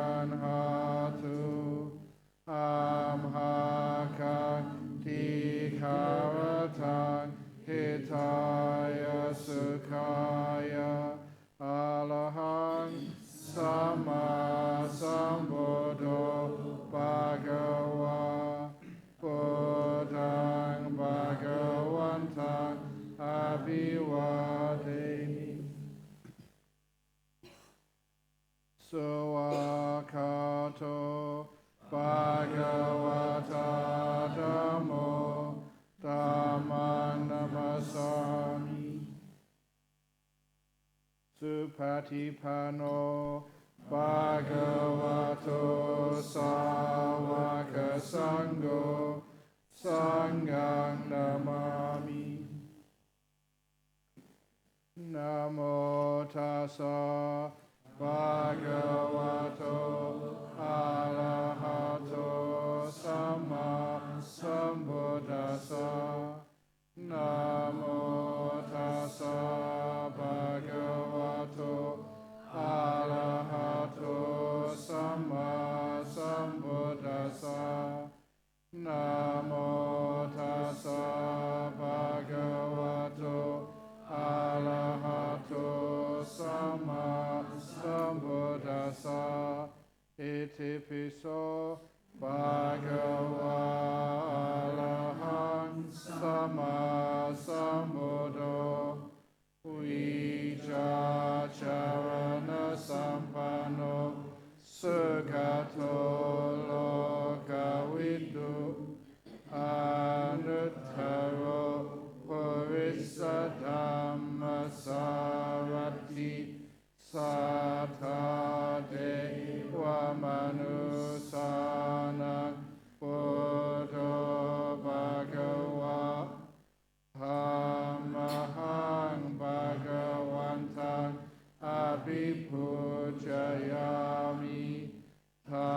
กันหาตุอัมหาคันติขารทังหิทายาสุขายาอะระหังสัมมาสัมพุทโธภะคะวะพุทธังภะคะวันตังอะภิวาเทมิสวากขาโตภะคะวะตาธัมโมธัมมังนัมสสามิสุปฏิปันโนภะคะวะโตสาวกสังโฆสังฆังนามามินะโมตัสสะภะคะวะโตอะระหะโตสัมมาสัมพุทธัสสะนะโมตัสสะภะคะวะโตอะระหะโตสัมมาสัมพุทธัสสะนะโมตัสสะภะคะวะโตอะระหะโตสัมมาสัมพุทธัสสะอิติปิโสภะคะวะอะระหังสัมมาสัมพุทโธวิชาจารณสัมปันโนสุขโตโลกวิทูอนุตตโรปุริสธัมมสารถิสัทธาเทวมนุสานังพุทโธภะคะวะธัมมังภะคะวันตังอะภิปูชยามิธั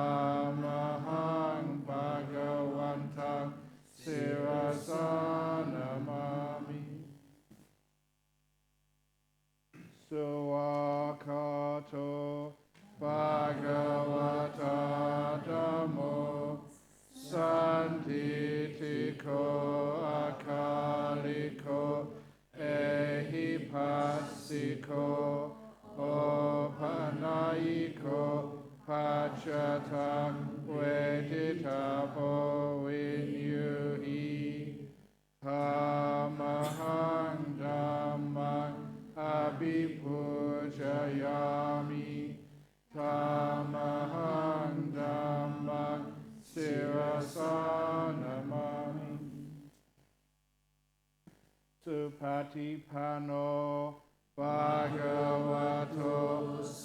มมังภะคะวันตังศิรสานามามิสวากขาโตภะคะวะตาธัมโมสันทิติโกอาคาลิโกเอหิปัสสิโกโอปนัยโกปัจจตังเวทิตาโพวินยูหิธัมมังธัมมังอะภิปูชยามิธัมมังธัมมังศิรสานามามิสุปฏิปันโนภะคะวะโต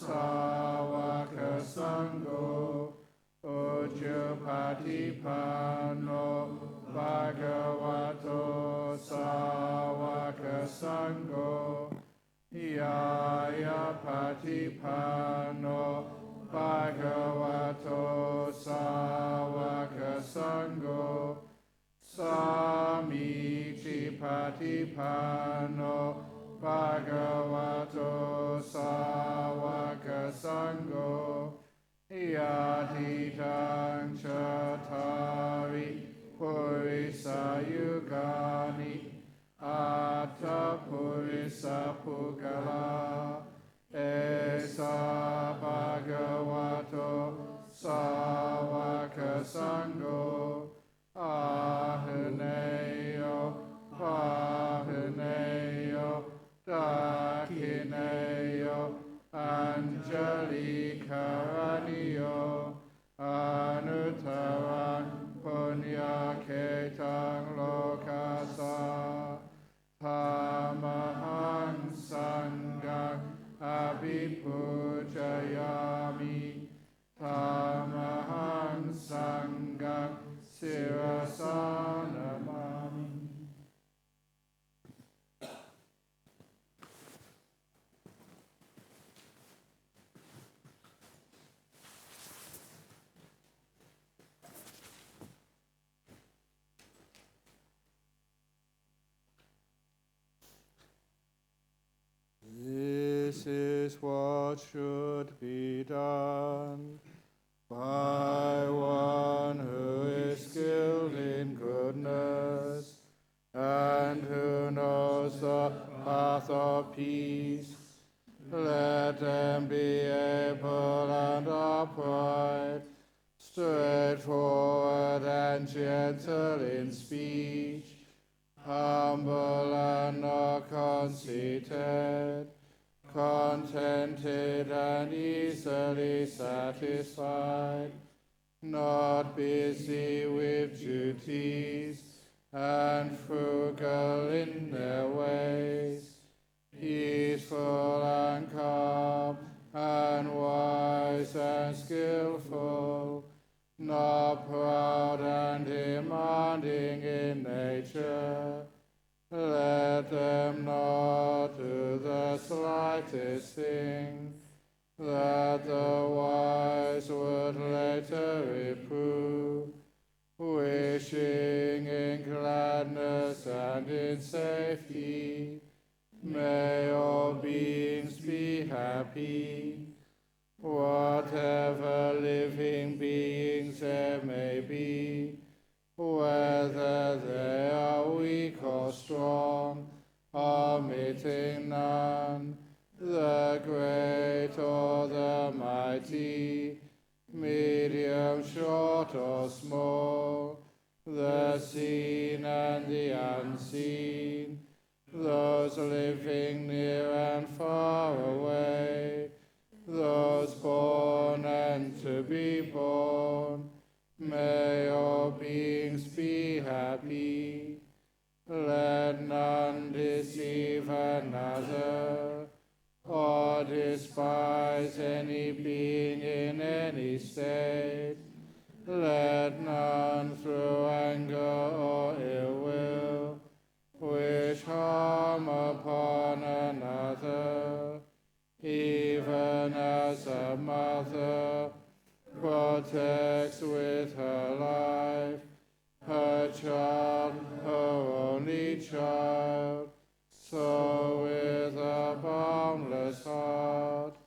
สาวกสังโฆอุจุปฏิปันโนภะคะวะโตสาวกสังโฆยายาปฏิปันโนภะคะวะโตสาวกสังโฆสามิจิปฏิปันโนภะคะวะโตสาวกสังโฆยาทิทังชะทาริปุริสายุกานิอัตถปุริสปุกลาเอสาภะคะวะโตสาวกสังโฆอาหุเนโยภาหุเนโยตาคิเนโยอัญจลิคารณิโยอนุตตรังปุญญาเขตังโลกัสสะธัมมังสังฆังอะภิปูชยามิธัมมังสังฆังศิรสานามามิ This is what should be done gentle in speech, humble and not conceited, contented and easily satisfied, not busy with duties, and frugal in their ways, peaceful and calm, and wise and skillful, not proud and demanding in nature. Let them not do the slightest thing that the wise would later reprove, wishing in gladness and in safety. May all beings be happy. Whatever living beings there may be, whether they are weak or strong, omitting none, the great or the mighty, medium, short or small, the seen and the unseen, those living near and far away, those born and to be born, may all beings be happy. Let none deceive another, or despise any being in any state. Let none through anger or ill will wish harm upon another, even as a mother protects with her life her child, her only child, so with a boundless heart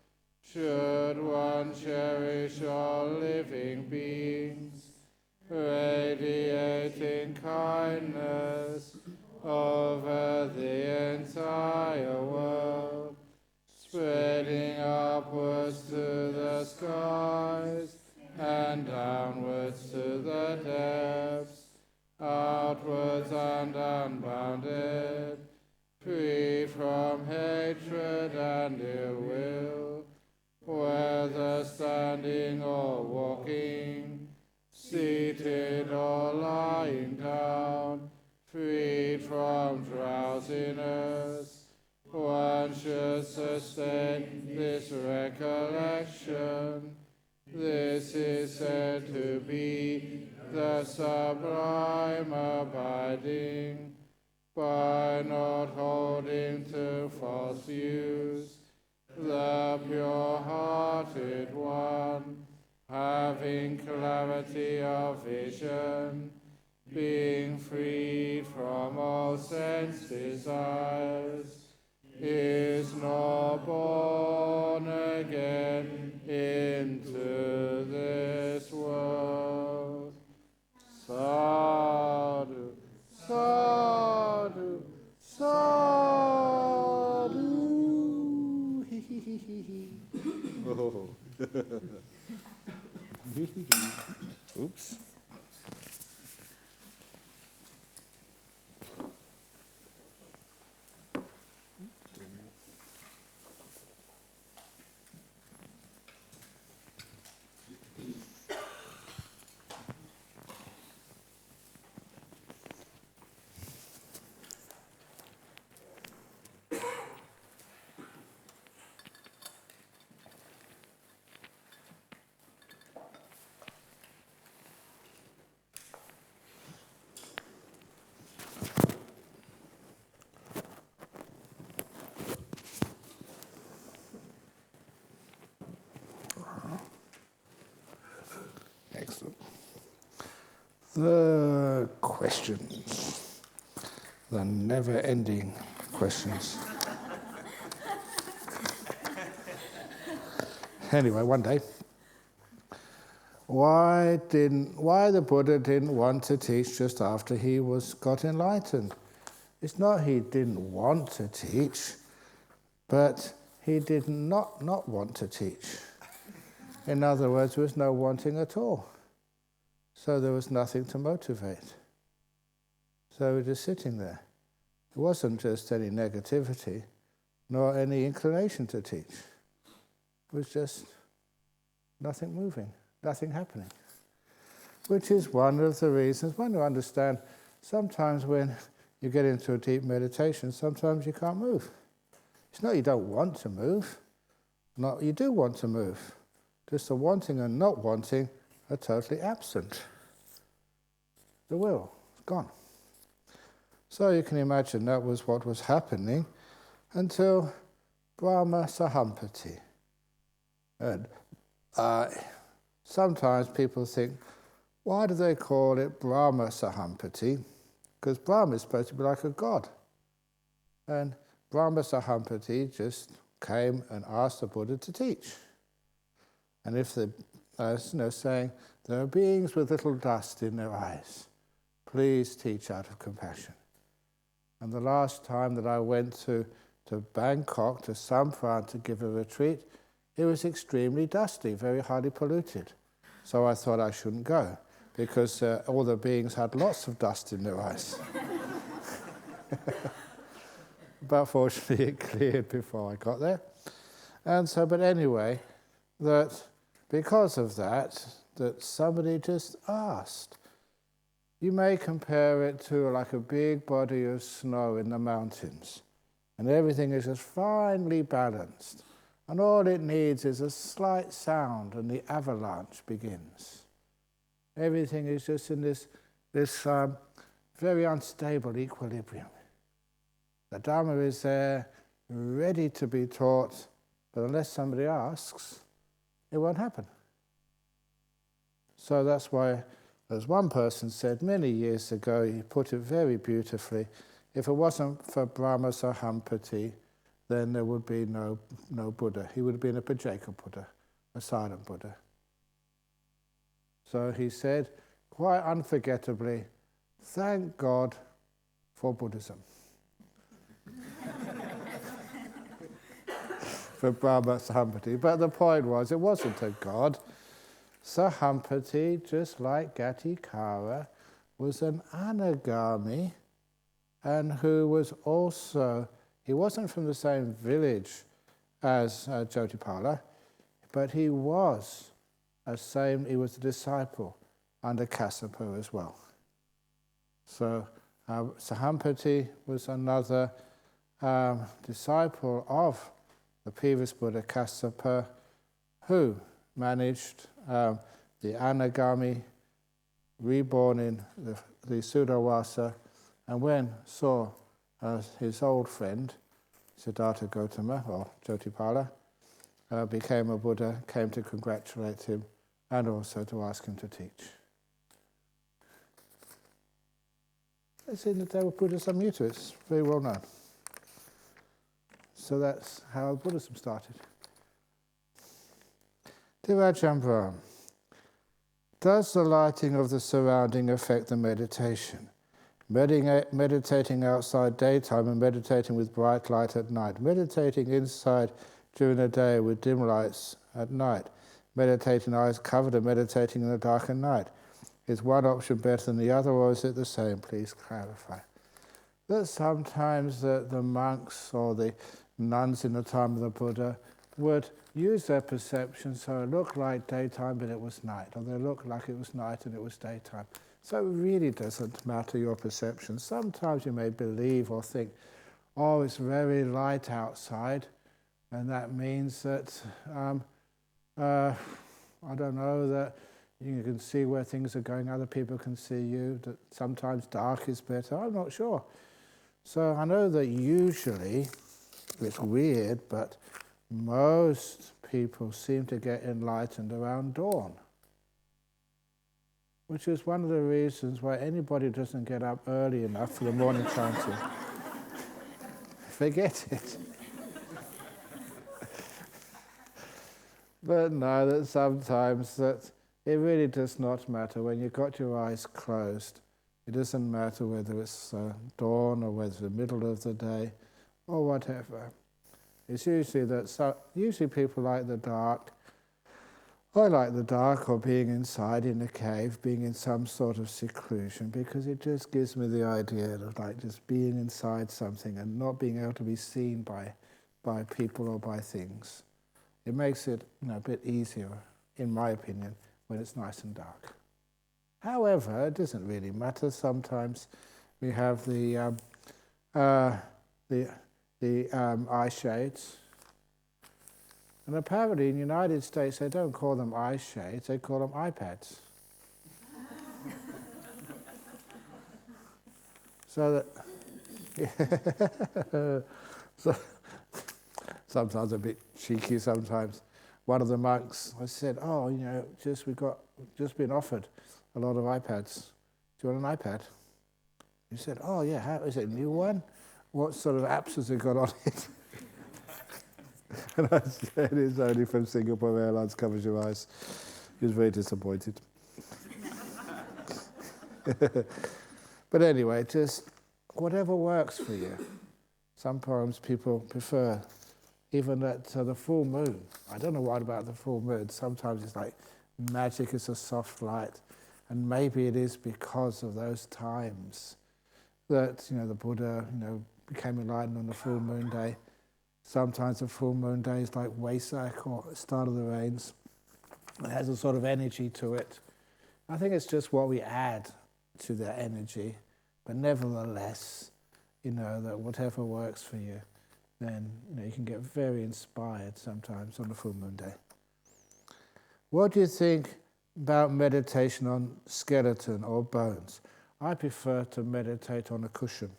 should one cherish all living beings, radiating kindness over the entire world, spreading upwards to the skies and downwards to the depths, outwards and unbounded, free from hatred and ill will, whether standing or walking, seated or lying down, freed from drowsiness. One should sustain this recollection. This is said to be the sublime abiding, by not holding to false views, the pure-hearted one, having clarity of vision, being freed from all sense desires, is not born again into this world. Sadhu, sadhu, sadhu. Oh. Oops. Excellent. The questions, the never-ending questions. Anyway, one day, why the Buddha didn't want to teach just after he got enlightened? It's not he didn't want to teach, but he did not want to teach. In other words, there was no wanting at all. So there was nothing to motivate. So we're just sitting there. It wasn't just any negativity, nor any inclination to teach. It was just nothing moving, nothing happening. Which is one of the reasons, when you understand, sometimes when you get into a deep meditation, sometimes you can't move. It's not you don't want to move, not you do want to move. Just the wanting and not wanting are totally absent. The will is gone. So you can imagine that was what was happening until Brahma Sahampati. And sometimes people think, why do they call it Brahma Sahampati? Because Brahma is supposed to be like a god. And Brahma Sahampati just came and asked the Buddha to teach. And if saying, there are beings with little dust in their eyes, please teach out of compassion. And the last time that I went to Bangkok, to Sampran, to give a retreat, it was extremely dusty, very highly polluted. So I thought I shouldn't go, because all the beings had lots of dust in their eyes. But fortunately it cleared before I got there. And so, but anyway, that because of that somebody just asked. You may compare it to like a big body of snow in the mountains, and everything is just finely balanced, and all it needs is a slight sound and the avalanche begins. Everything is just in this very unstable equilibrium. The Dharma is there, ready to be taught, but unless somebody asks, it won't happen. So that's why, as one person said many years ago, he put it very beautifully, if it wasn't for Brahma Sahampati, then there would be no Buddha. He would have been a Pajeka Buddha, a silent Buddha. So he said, quite unforgettably, thank God for Buddhism. For Brahma Sahampati. But the point was, it wasn't a god. Sahampati, just like Gatikara, was an anagami, and who was also, he wasn't from the same village as Jyotipala, but he was he was a disciple under Kassapa as well. So Sahampati was another disciple of the previous Buddha Kassapa, who managed the anagami, reborn in the Sudawasa, and when saw his old friend, Siddhartha Gautama, or Jyotipala, became a Buddha, came to congratulate him and also to ask him to teach. It's in the Deva Buddha Samyutta, it's very well known. So that's how Buddhism started. Dear Ajahn Brahm, does the lighting of the surrounding affect the meditation? Meditating outside daytime and meditating with bright light at night. Meditating inside during the day with dim lights at night. Meditating eyes covered and meditating in the dark at night. Is one option better than the other, or is it the same? Please clarify. That sometimes the monks or the nuns in the time of the Buddha would use their perception so it looked like daytime but it was night, or they looked like it was night and it was daytime. So it really doesn't matter your perception. Sometimes you may believe or think, oh, it's very light outside, and that means that, I don't know, that you can see where things are going, other people can see you, that sometimes dark is better, I'm not sure. So I know that usually, it's weird, but most people seem to get enlightened around dawn, which is one of the reasons why anybody doesn't get up early enough for the morning chanting. Forget it. But no, that sometimes that it really does not matter when you've got your eyes closed. It doesn't matter whether it's dawn or whether it's the middle of the day or whatever. It's usually that usually people like the dark, I like the dark, or being inside in a cave, being in some sort of seclusion, because it just gives me the idea of like just being inside something and not being able to be seen by people or by things. It makes it a bit easier, in my opinion, when it's nice and dark. However, it doesn't really matter. Sometimes we have the eye shades. And apparently in the United States they don't call them eye shades, they call them iPads. So that so, sometimes a bit cheeky sometimes. One of the monks, I said, we've just been offered a lot of iPads. Do you want an iPad? He said, oh yeah, how, is it a new one? What sort of apps has it got on it? And I said, it's only from Singapore Airlines, covers your eyes. He was very disappointed. But anyway, just whatever works for you. Sometimes people prefer even the full moon. I don't know what about the full moon. Sometimes it's like magic is a soft light. And maybe it is because of those times that the Buddha became enlightened on the full moon day. Sometimes the full moon day is like Wesak or start of the rains. It has a sort of energy to it. I think it's just what we add to that energy. But nevertheless, that whatever works for you, then you can get very inspired sometimes on the full moon day. What do you think about meditation on skeleton or bones? I prefer to meditate on a cushion.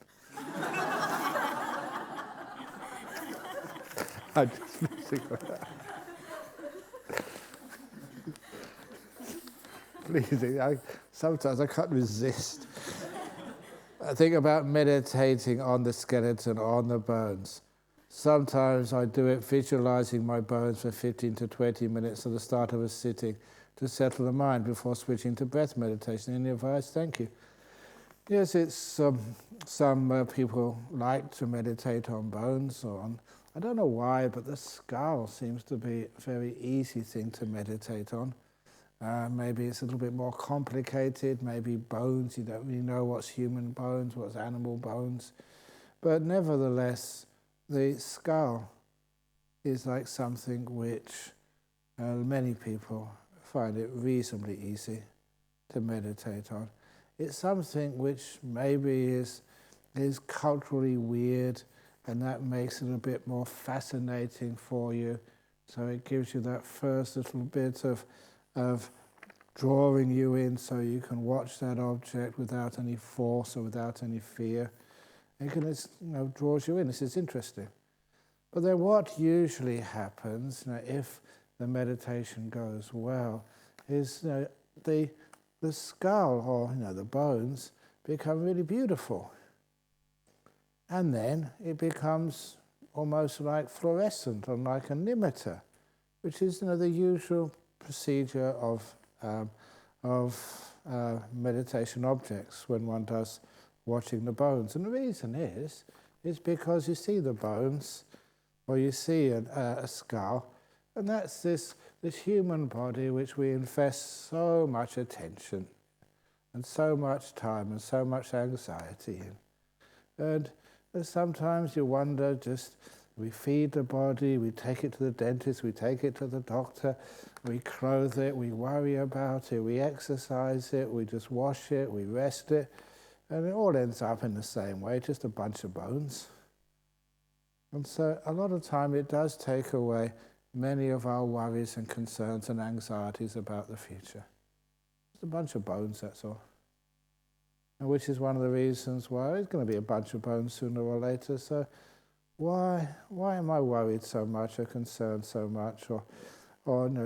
I just think that. Please, sometimes I can't resist. I think about meditating on the skeleton or on the bones. Sometimes I do it visualizing my bones for 15 to 20 minutes at the start of a sitting to settle the mind before switching to breath meditation. Any advice? Thank you. Yes, it's some people like to meditate on bones or on, I don't know why, but the skull seems to be a very easy thing to meditate on. Maybe it's a little bit more complicated, maybe bones, you don't really know what's human bones, what's animal bones. But nevertheless, the skull is like something which many people find it reasonably easy to meditate on. It's something which maybe is culturally weird, and that makes it a bit more fascinating for you. So it gives you that first little bit of drawing you in so you can watch that object without any force or without any fear. It draws you in. This is interesting. But then what usually happens, if the meditation goes well, is the skull or the bones become really beautiful. And then it becomes almost like fluorescent or like a nimitta, which is the usual procedure of meditation objects when one does watching the bones. And the reason is because you see the bones or you see a skull, and that's this human body which we invest so much attention and so much time and so much anxiety in. And sometimes you wonder, we feed the body, we take it to the dentist, we take it to the doctor, we clothe it, we worry about it, we exercise it, we just wash it, we rest it, and it all ends up in the same way, just a bunch of bones. And so a lot of time it does take away many of our worries and concerns and anxieties about the future. Just a bunch of bones, that's all. And which is one of the reasons why there's going to be a bunch of bones sooner or later. So why am I worried so much or concerned so much or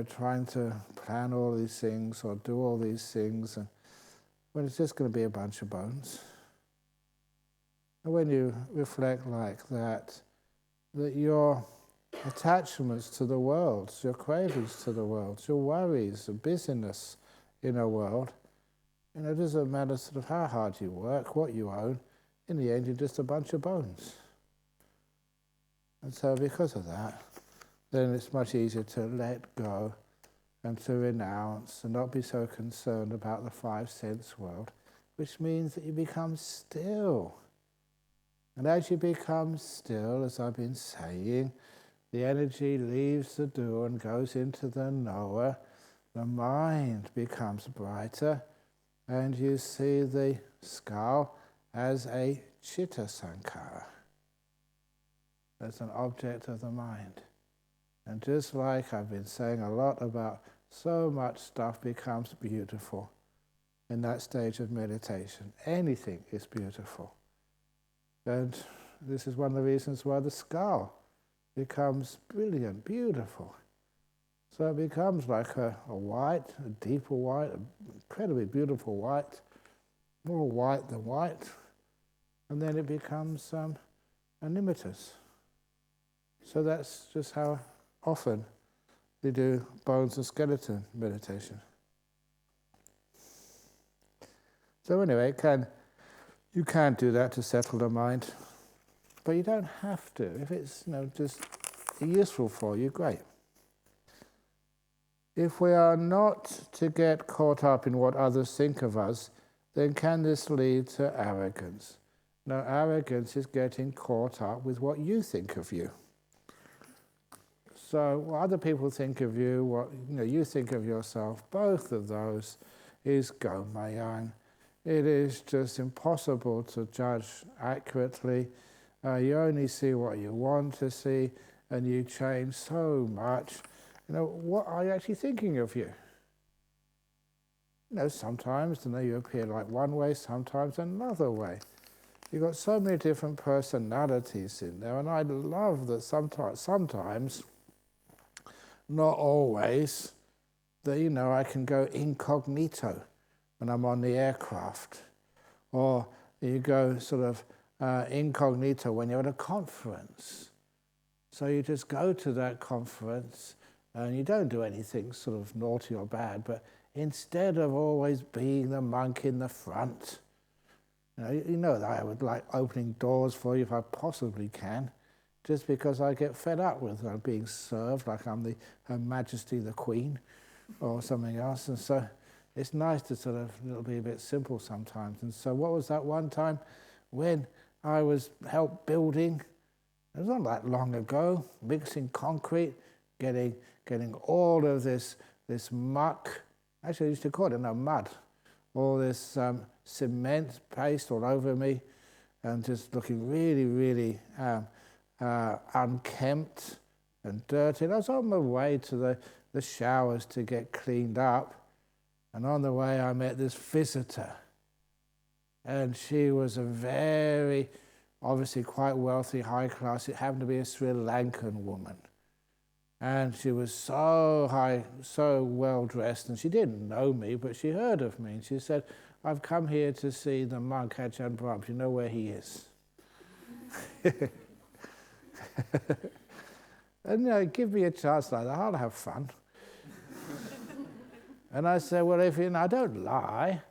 trying to plan all these things or do all these things when it's just going to be a bunch of bones? And when you reflect like that your attachments to the world, your cravings to the world, your worries, the busyness in a world, it doesn't matter sort of how hard you work, what you own, in the end you're just a bunch of bones. And so because of that, then it's much easier to let go and to renounce and not be so concerned about the five sense world, which means that you become still. And as you become still, as I've been saying, the energy leaves the doer and goes into the knower, the mind becomes brighter, and you see the skull as a chitta sankhara, as an object of the mind. And just like I've been saying a lot about, so much stuff becomes beautiful in that stage of meditation. Anything is beautiful. And this is one of the reasons why the skull becomes brilliant, beautiful. So it becomes like a white, a deeper white, an incredibly beautiful white, more white than white, and then it becomes animitous. So that's just how often we do bones and skeleton meditation. So anyway, you can do that to settle the mind, but you don't have to. If it's just useful for you, great. If we are not to get caught up in what others think of us, then can this lead to arrogance? No, arrogance is getting caught up with what you think of you. So what other people think of you, what you think of yourself, both of those is gomayang. It is just impossible to judge accurately. You only see what you want to see, and you change so much. What are you actually thinking of you? Sometimes you appear like one way, sometimes another way. You've got so many different personalities in there, and I love that sometimes, not always, that I can go incognito when I'm on the aircraft, or you go sort of incognito when you're at a conference. So you just go to that conference and you don't do anything sort of naughty or bad, but instead of always being the monk in the front, that I would like opening doors for you if I possibly can, just because I get fed up with being served like I'm Her Majesty the Queen or something else. And so it's nice to sort of be a bit simple sometimes. And so what was that one time when I was help building? It was not that long ago, mixing concrete, getting all of this muck. Actually, I used to call it mud. All this cement paste all over me, and just looking really, really unkempt and dirty. And I was on my way to the showers to get cleaned up, and on the way I met this visitor. And she was a very, obviously quite wealthy, high class. It happened to be a Sri Lankan woman. And she was so high, so well dressed, and she didn't know me, but she heard of me. And she said, "I've come here to see the monk Ajahn Brahm. Do you know where he is?" And give me a chance like that, I'll have fun. And I said, well, I don't lie.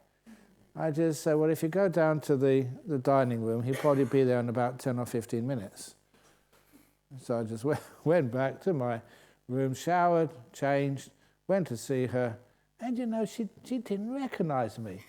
I just said, well, if you go down to the dining room, he'll probably be there in about 10 or 15 minutes. So I just went back to my room, showered, changed, went to see her, and she didn't recognize me.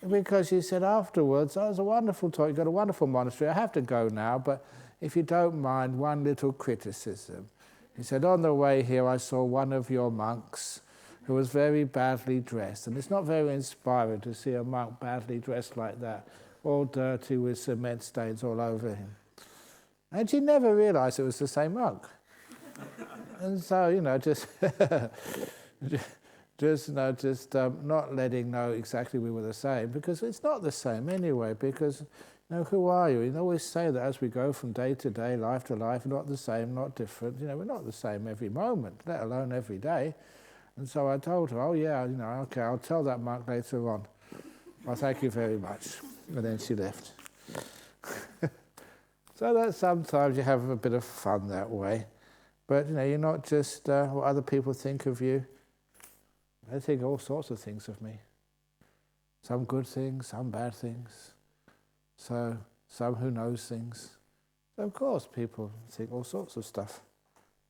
Because she said afterwards, "Oh, it was a wonderful talk, you've got a wonderful monastery, I have to go now, but if you don't mind, one little criticism." He said, "On the way here I saw one of your monks who was very badly dressed, and it's not very inspiring to see a monk badly dressed like that, all dirty with cement stains all over him." And she never realized it was the same monk. And so, just not letting know exactly we were the same, because it's not the same anyway, because, who are you? You always say that as we go from day to day, life to life, not the same, not different. We're not the same every moment, let alone every day. And so I told her, "Oh yeah, okay, I'll tell that monk later on. Well, thank you very much." And then she left. So that sometimes you have a bit of fun that way. But, you're not just what other people think of you. They think all sorts of things of me. Some good things, some bad things. So some who knows things. So of course people think all sorts of stuff.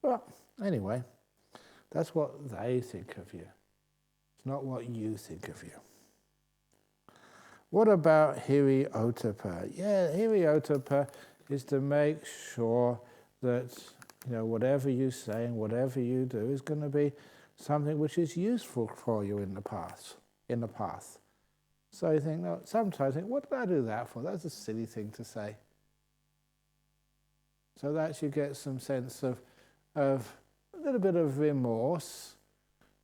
But anyway, That's what they think of you. It's not what you think of you. What about hiri-ottappa? Yeah, hiri-ottappa is to make sure that whatever you say and whatever you do is going to be something which is useful for you in the path. So you think, no, sometimes you think, what did I do that for? That's a silly thing to say. So that you get some sense of a little bit of remorse.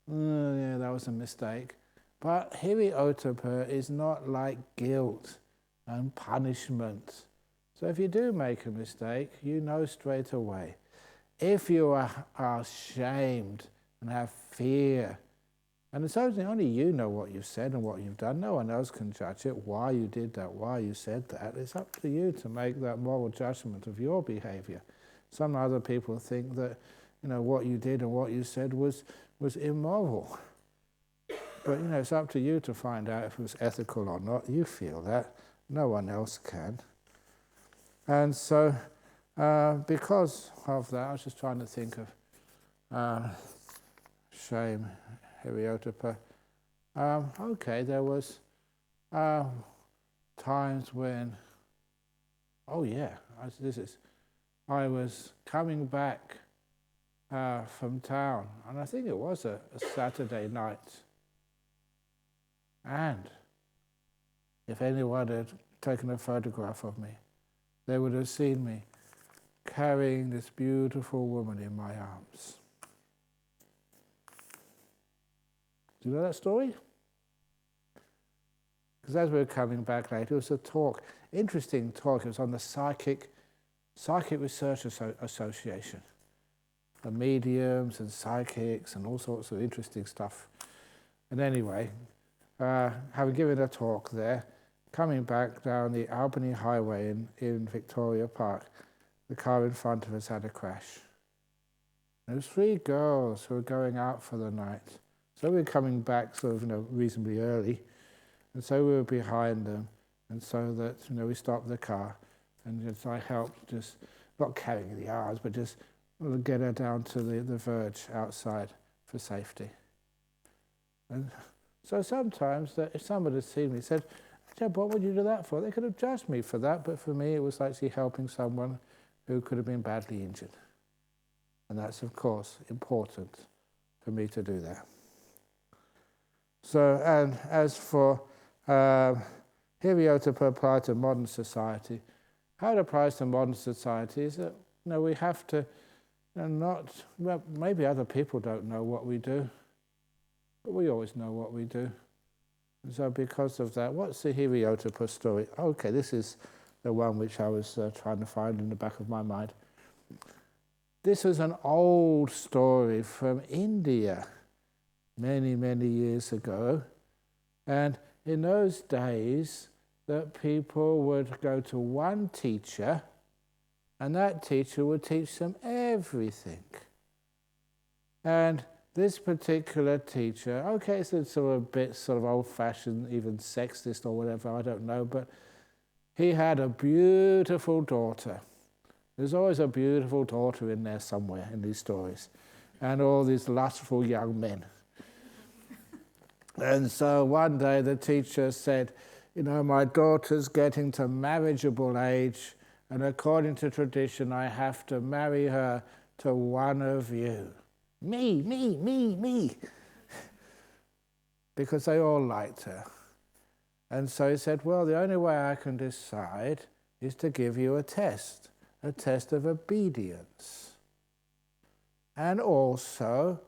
Yeah, that was a mistake. But hiri-ottappa is not like guilt and punishment. So if you do make a mistake, you know straight away. If you are ashamed and have fear, and it's only you know what you've said and what you've done, no one else can judge it, why you did that, why you said that. It's up to you to make that moral judgment of your behavior. Some other people think that what you did and what you said was immoral. But it's up to you to find out if it was ethical or not. You feel that. No one else can. And so, because of that, I was just trying to think of shame, hiri-ottappa. Okay, there was times when, I was coming back from town, and I think it was a Saturday night. And if anyone had taken a photograph of me, they would have seen me carrying this beautiful woman in my arms. Do you know that story? Because as we were coming back later, it was a talk, interesting talk. It was on the Psychic Research Association. The mediums and psychics and all sorts of interesting stuff. And anyway, having given a talk there, coming back down the Albany Highway in Victoria Park, the car in front of us had a crash. There was 3 girls who were going out for the night. So we were coming back reasonably early, and so we were behind them, and so that we stopped the car, and I helped just, not carrying the arms, but just get her down to the verge outside for safety. And so sometimes, if somebody had seen me, said, what would you do that for? They could have judged me for that, but for me it was actually helping someone who could have been badly injured. And that's, of course, important for me to do that. So, and as for hiri-ottappa apply to modern society, how it applies to modern society is that we have to maybe other people don't know what we do, but we always know what we do. And so because of that, what's the hiri-ottappa story? Okay, this is the one which I was trying to find in the back of my mind. This was an old story from India many, many years ago. And in those days, that people would go to one teacher, and that teacher would teach them everything. And this particular teacher, okay, so it's a bit old-fashioned, even sexist or whatever, I don't know, but he had a beautiful daughter. There's always a beautiful daughter in there somewhere in these stories, and all these lustful young men. And so one day the teacher said, my daughter's getting to marriageable age, and according to tradition, I have to marry her to one of you. Me. Because they all liked her. And so he said, well, the only way I can decide is to give you a test of obedience. And also,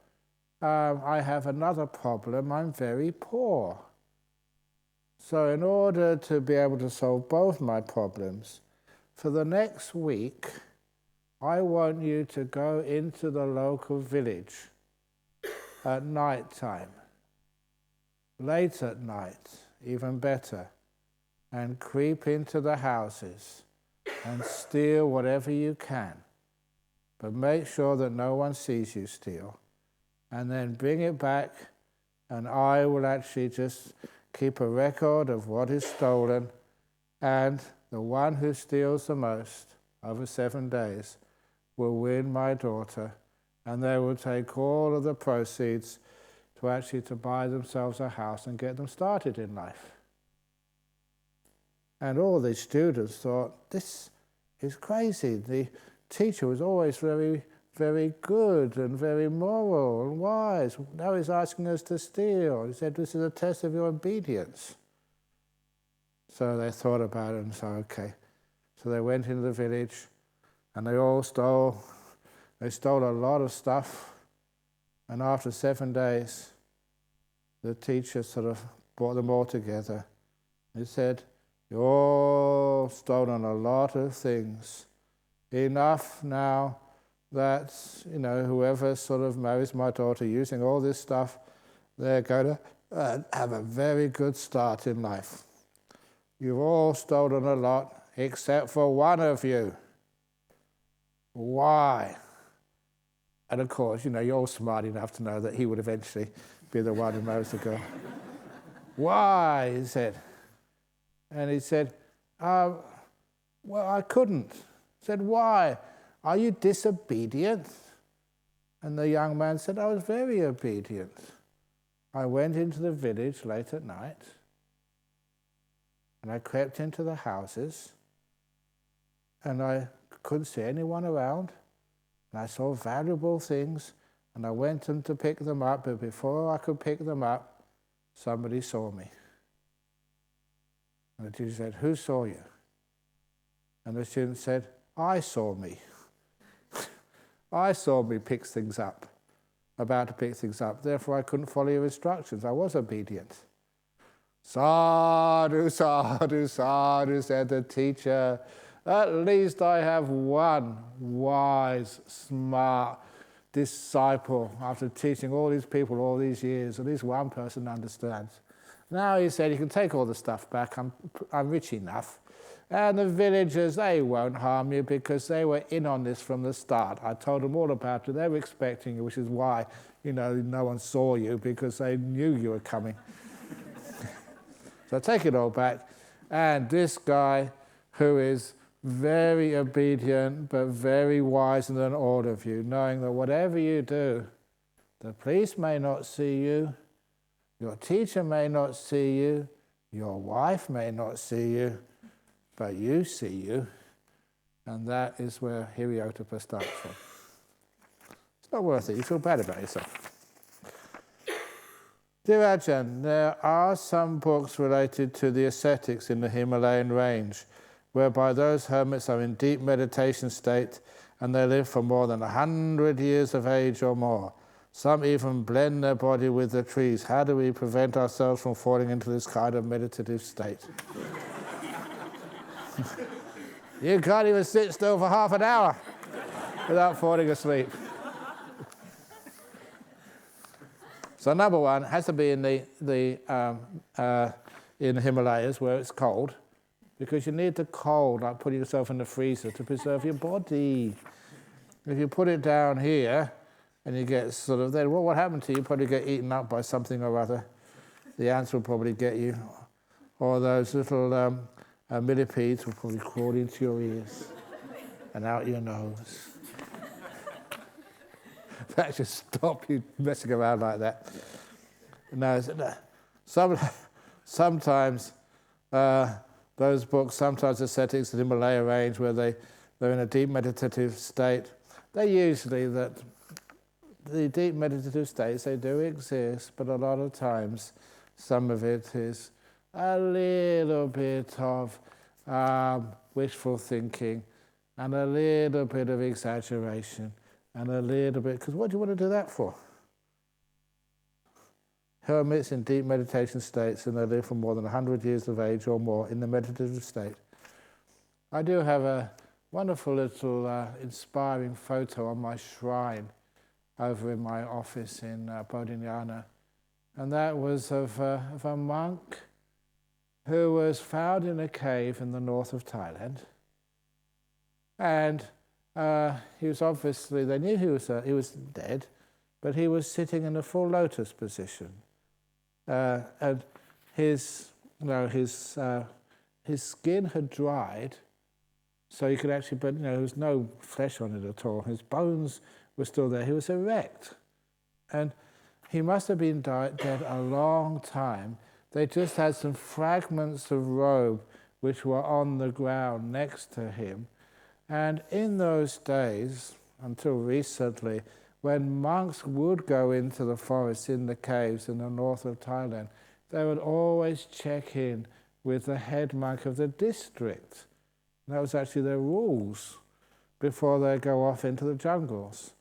I have another problem, I'm very poor. So in order to be able to solve both my problems, for the next week, I want you to go into the local village at night time, late at night, even better, and creep into the houses and steal whatever you can, but make sure that no one sees you steal, and then bring it back, and I will actually just keep a record of what is stolen, and the one who steals the most over 7 days will win my daughter and they would take all of the proceeds to buy themselves a house and get them started in life. And all the students thought, this is crazy. The teacher was always very, very good and very moral and wise. Now he's asking us to steal. He said, this is a test of your obedience. So they thought about it and said, okay. So they went into the village and they all stole. They stole a lot of stuff. And after 7 days, the teacher sort of brought them all together. He said, you've all stolen a lot of things. Enough now that, whoever sort of marries my daughter using all this stuff, they're going to have a very good start in life. You've all stolen a lot, except for one of you. Why? And of course, you're all smart enough to know that he would eventually be the one who marries the girl. Why? He said. And he said, well, I couldn't. He said, why? Are you disobedient? And the young man said, I was very obedient. I went into the village late at night, and I crept into the houses, and I couldn't see anyone around, and I saw valuable things, and I went in to pick them up, but before I could pick them up, somebody saw me. And the teacher said, who saw you? And the student said, I saw me. I saw me pick things up, about to pick things up. Therefore, I couldn't follow your instructions. I was obedient. Sadhu, sadhu, sadhu, said the teacher. At least I have one wise, smart disciple. After teaching all these people all these years, at least one person understands. Now he said, you can take all the stuff back. I'm rich enough. And the villagers, they won't harm you because they were in on this from the start. I told them all about it. They were expecting you, which is why, no one saw you, because they knew you were coming. So take it all back. And this guy, who is very obedient but very wiser than all of you, knowing that whatever you do, the police may not see you, your teacher may not see you, your wife may not see you, but you see you, and that is where Hiriotapa starts from. It's not worth it. You feel bad about yourself. Dear Ajahn, there are some books related to the ascetics in the Himalayan range, whereby those hermits are in deep meditation state and they live for more than 100 years of age or more. Some even blend their body with the trees. How do we prevent ourselves from falling into this kind of meditative state? You can't even sit still for half an hour without falling asleep. So number one has to be in the Himalayas where it's cold, because you need the cold, like putting yourself in the freezer, to preserve your body. If you put it down here and you get sort of then, well, what happened to you? You probably get eaten up by something or other. The ants will probably get you, or those little millipedes will probably crawl into your ears and out your nose. That should stop you messing around like that. No, sometimes those books, sometimes ascetics in the Himalaya range, where they're in a deep meditative state, they usually the deep meditative states, they do exist, but a lot of times some of it is a little bit of wishful thinking and a little bit of exaggeration and a little bit, because what do you want to do that for? Hermits in deep meditation states, and they live for more than 100 years of age or more in the meditative state. I do have a wonderful little inspiring photo on my shrine over in my office in Jhana, and that was of a monk who was found in a cave in the north of Thailand. And he was obviously, they knew he was dead, but he was sitting in a full lotus position. And his skin had dried, so you could actually, but there was no flesh on it at all. His bones was still there. He was erect. And he must have been dead a long time. They just had some fragments of robe which were on the ground next to him. And in those days, until recently, when monks would go into the forests, in the caves in the north of Thailand, they would always check in with the head monk of the district. And that was actually their rules before they go off into the jungles.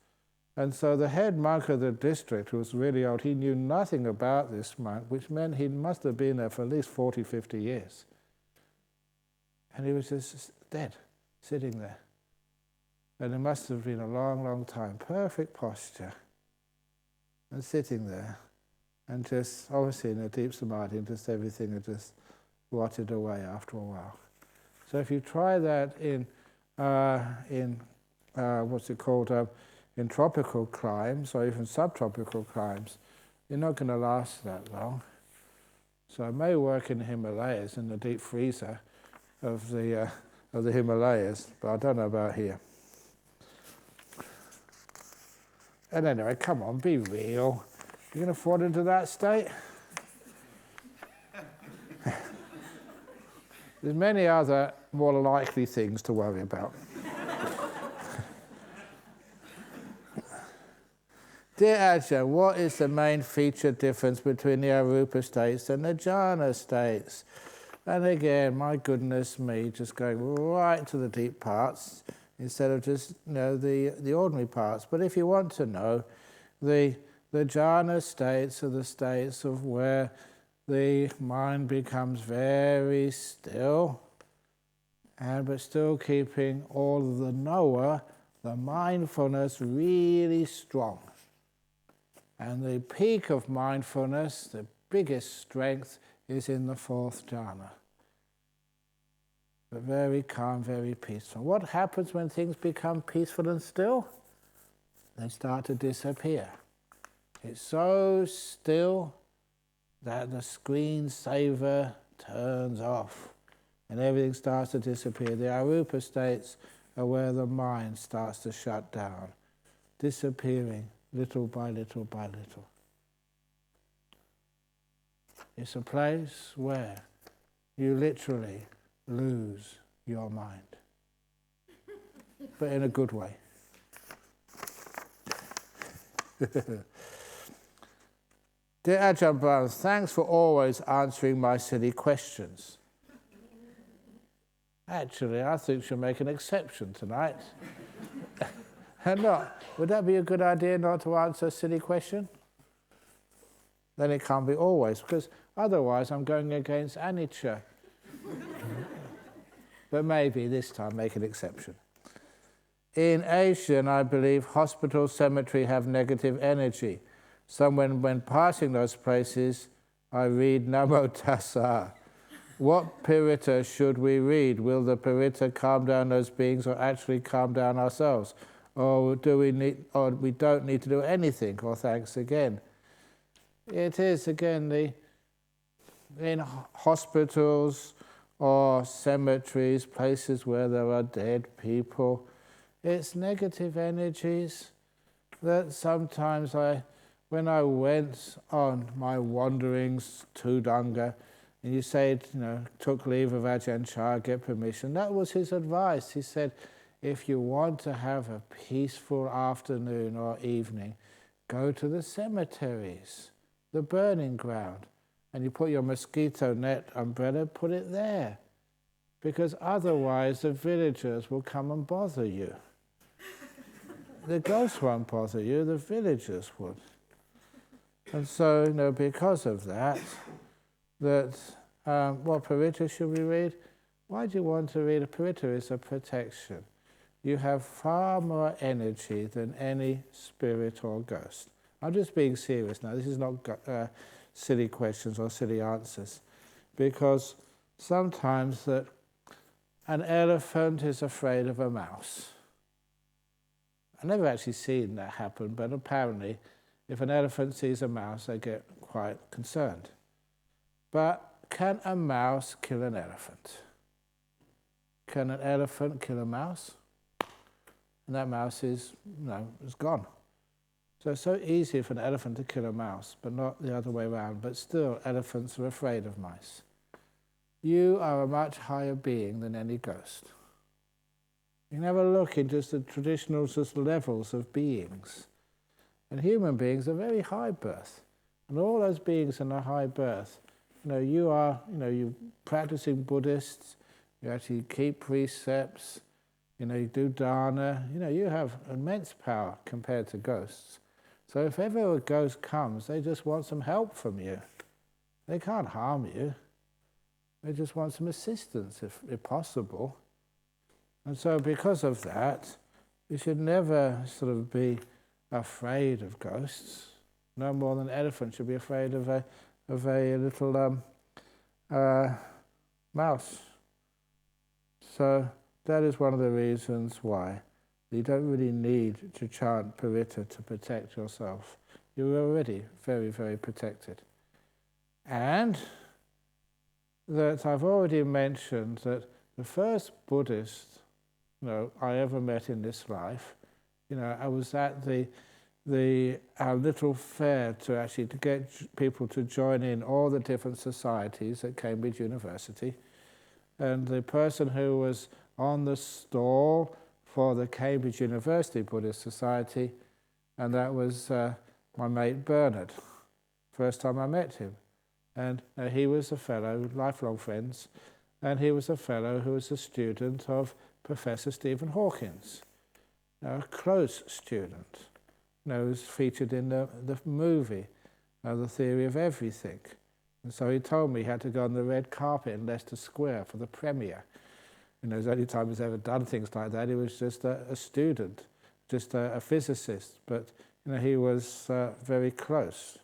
And so the head monk of the district, who was really old, he knew nothing about this monk, which meant he must have been there for at least 40, 50 years. And he was just dead, sitting there. And it must have been a long, long time. Perfect posture. And sitting there. And just, obviously in a deep samadhi, and just everything had just rotted away after a while. So if you try that in in tropical climes, or even subtropical climes, you're not going to last that long. So it may work in the Himalayas, in the deep freezer of the Himalayas, but I don't know about here. And anyway, come on, be real. You're going to fall into that state? There's many other more likely things to worry about. Dear Ajahn, what is the main feature difference between the arupa states and the jhana states? And again, my goodness me, just going right to the deep parts instead of just the ordinary parts. But if you want to know, the jhana states are the states of where the mind becomes very still, but still keeping all of the knower, the mindfulness, really strong. And the peak of mindfulness, the biggest strength, is in the fourth jhana. But very calm, very peaceful. What happens when things become peaceful and still? They start to disappear. It's so still that the screensaver turns off and everything starts to disappear. The arupa states are where the mind starts to shut down, disappearing little by little by little. It's a place where you literally lose your mind, but in a good way. Dear Ajahn Brahm, thanks for always answering my silly questions. Actually, I think she'll make an exception tonight. And not, would that be a good idea not to answer a silly question? Then it can't be always, because otherwise I'm going against anicca. But maybe this time make an exception. In Asian, I believe hospital, cemetery have negative energy. So when passing those places, I read Namo Tassa. What pirita should we read? Will the pirita calm down those beings or actually calm down ourselves? Or we don't need to do anything, or thanks again? It is, again, in hospitals or cemeteries, places where there are dead people, it's negative energies that sometimes when I went on my wanderings to Danga, and you say, took leave of Ajahn Chah, get permission, that was his advice. He said, if you want to have a peaceful afternoon or evening, go to the cemeteries, the burning ground, and you put your mosquito net umbrella, put it there, because otherwise the villagers will come and bother you. The ghosts won't bother you, the villagers would. And so, because of that, what parita should we read? Why do you want to read? A parita is a protection. You have far more energy than any spirit or ghost. I'm just being serious now. This is not silly questions or silly answers. Because sometimes an elephant is afraid of a mouse. I've never actually seen that happen, but apparently if an elephant sees a mouse, they get quite concerned. But can a mouse kill an elephant? Can an elephant kill a mouse? and that mouse is gone. So it's so easy for an elephant to kill a mouse, but not the other way around. But still, elephants are afraid of mice. You are a much higher being than any ghost. You can have a look into just the traditional levels of beings. And human beings are very high birth. And all those beings in a high birth, you're practicing Buddhists, you actually keep precepts, you do Dharna, you have immense power compared to ghosts. So if ever a ghost comes, they just want some help from you. They can't harm you. They just want some assistance, if possible. And so because of that, you should never sort of be afraid of ghosts. No more than an elephant should be afraid of a little mouse. So that is one of the reasons why you don't really need to chant Paritta to protect yourself. You're already very, very protected. And that I've already mentioned that the first Buddhist I ever met in this life, I was at our little fair to get people to join in all the different societies at Cambridge University. And the person who was on the stall for the Cambridge University Buddhist Society, and that was my mate Bernard. First time I met him. And he was a fellow, lifelong friends, and he was a fellow who was a student of Professor Stephen Hawkins, a close student. Was featured in the movie, The Theory of Everything. And so he told me he had to go on the red carpet in Leicester Square for the premiere. It was the only time he's ever done things like that. He was just a student, just a physicist. But he was very close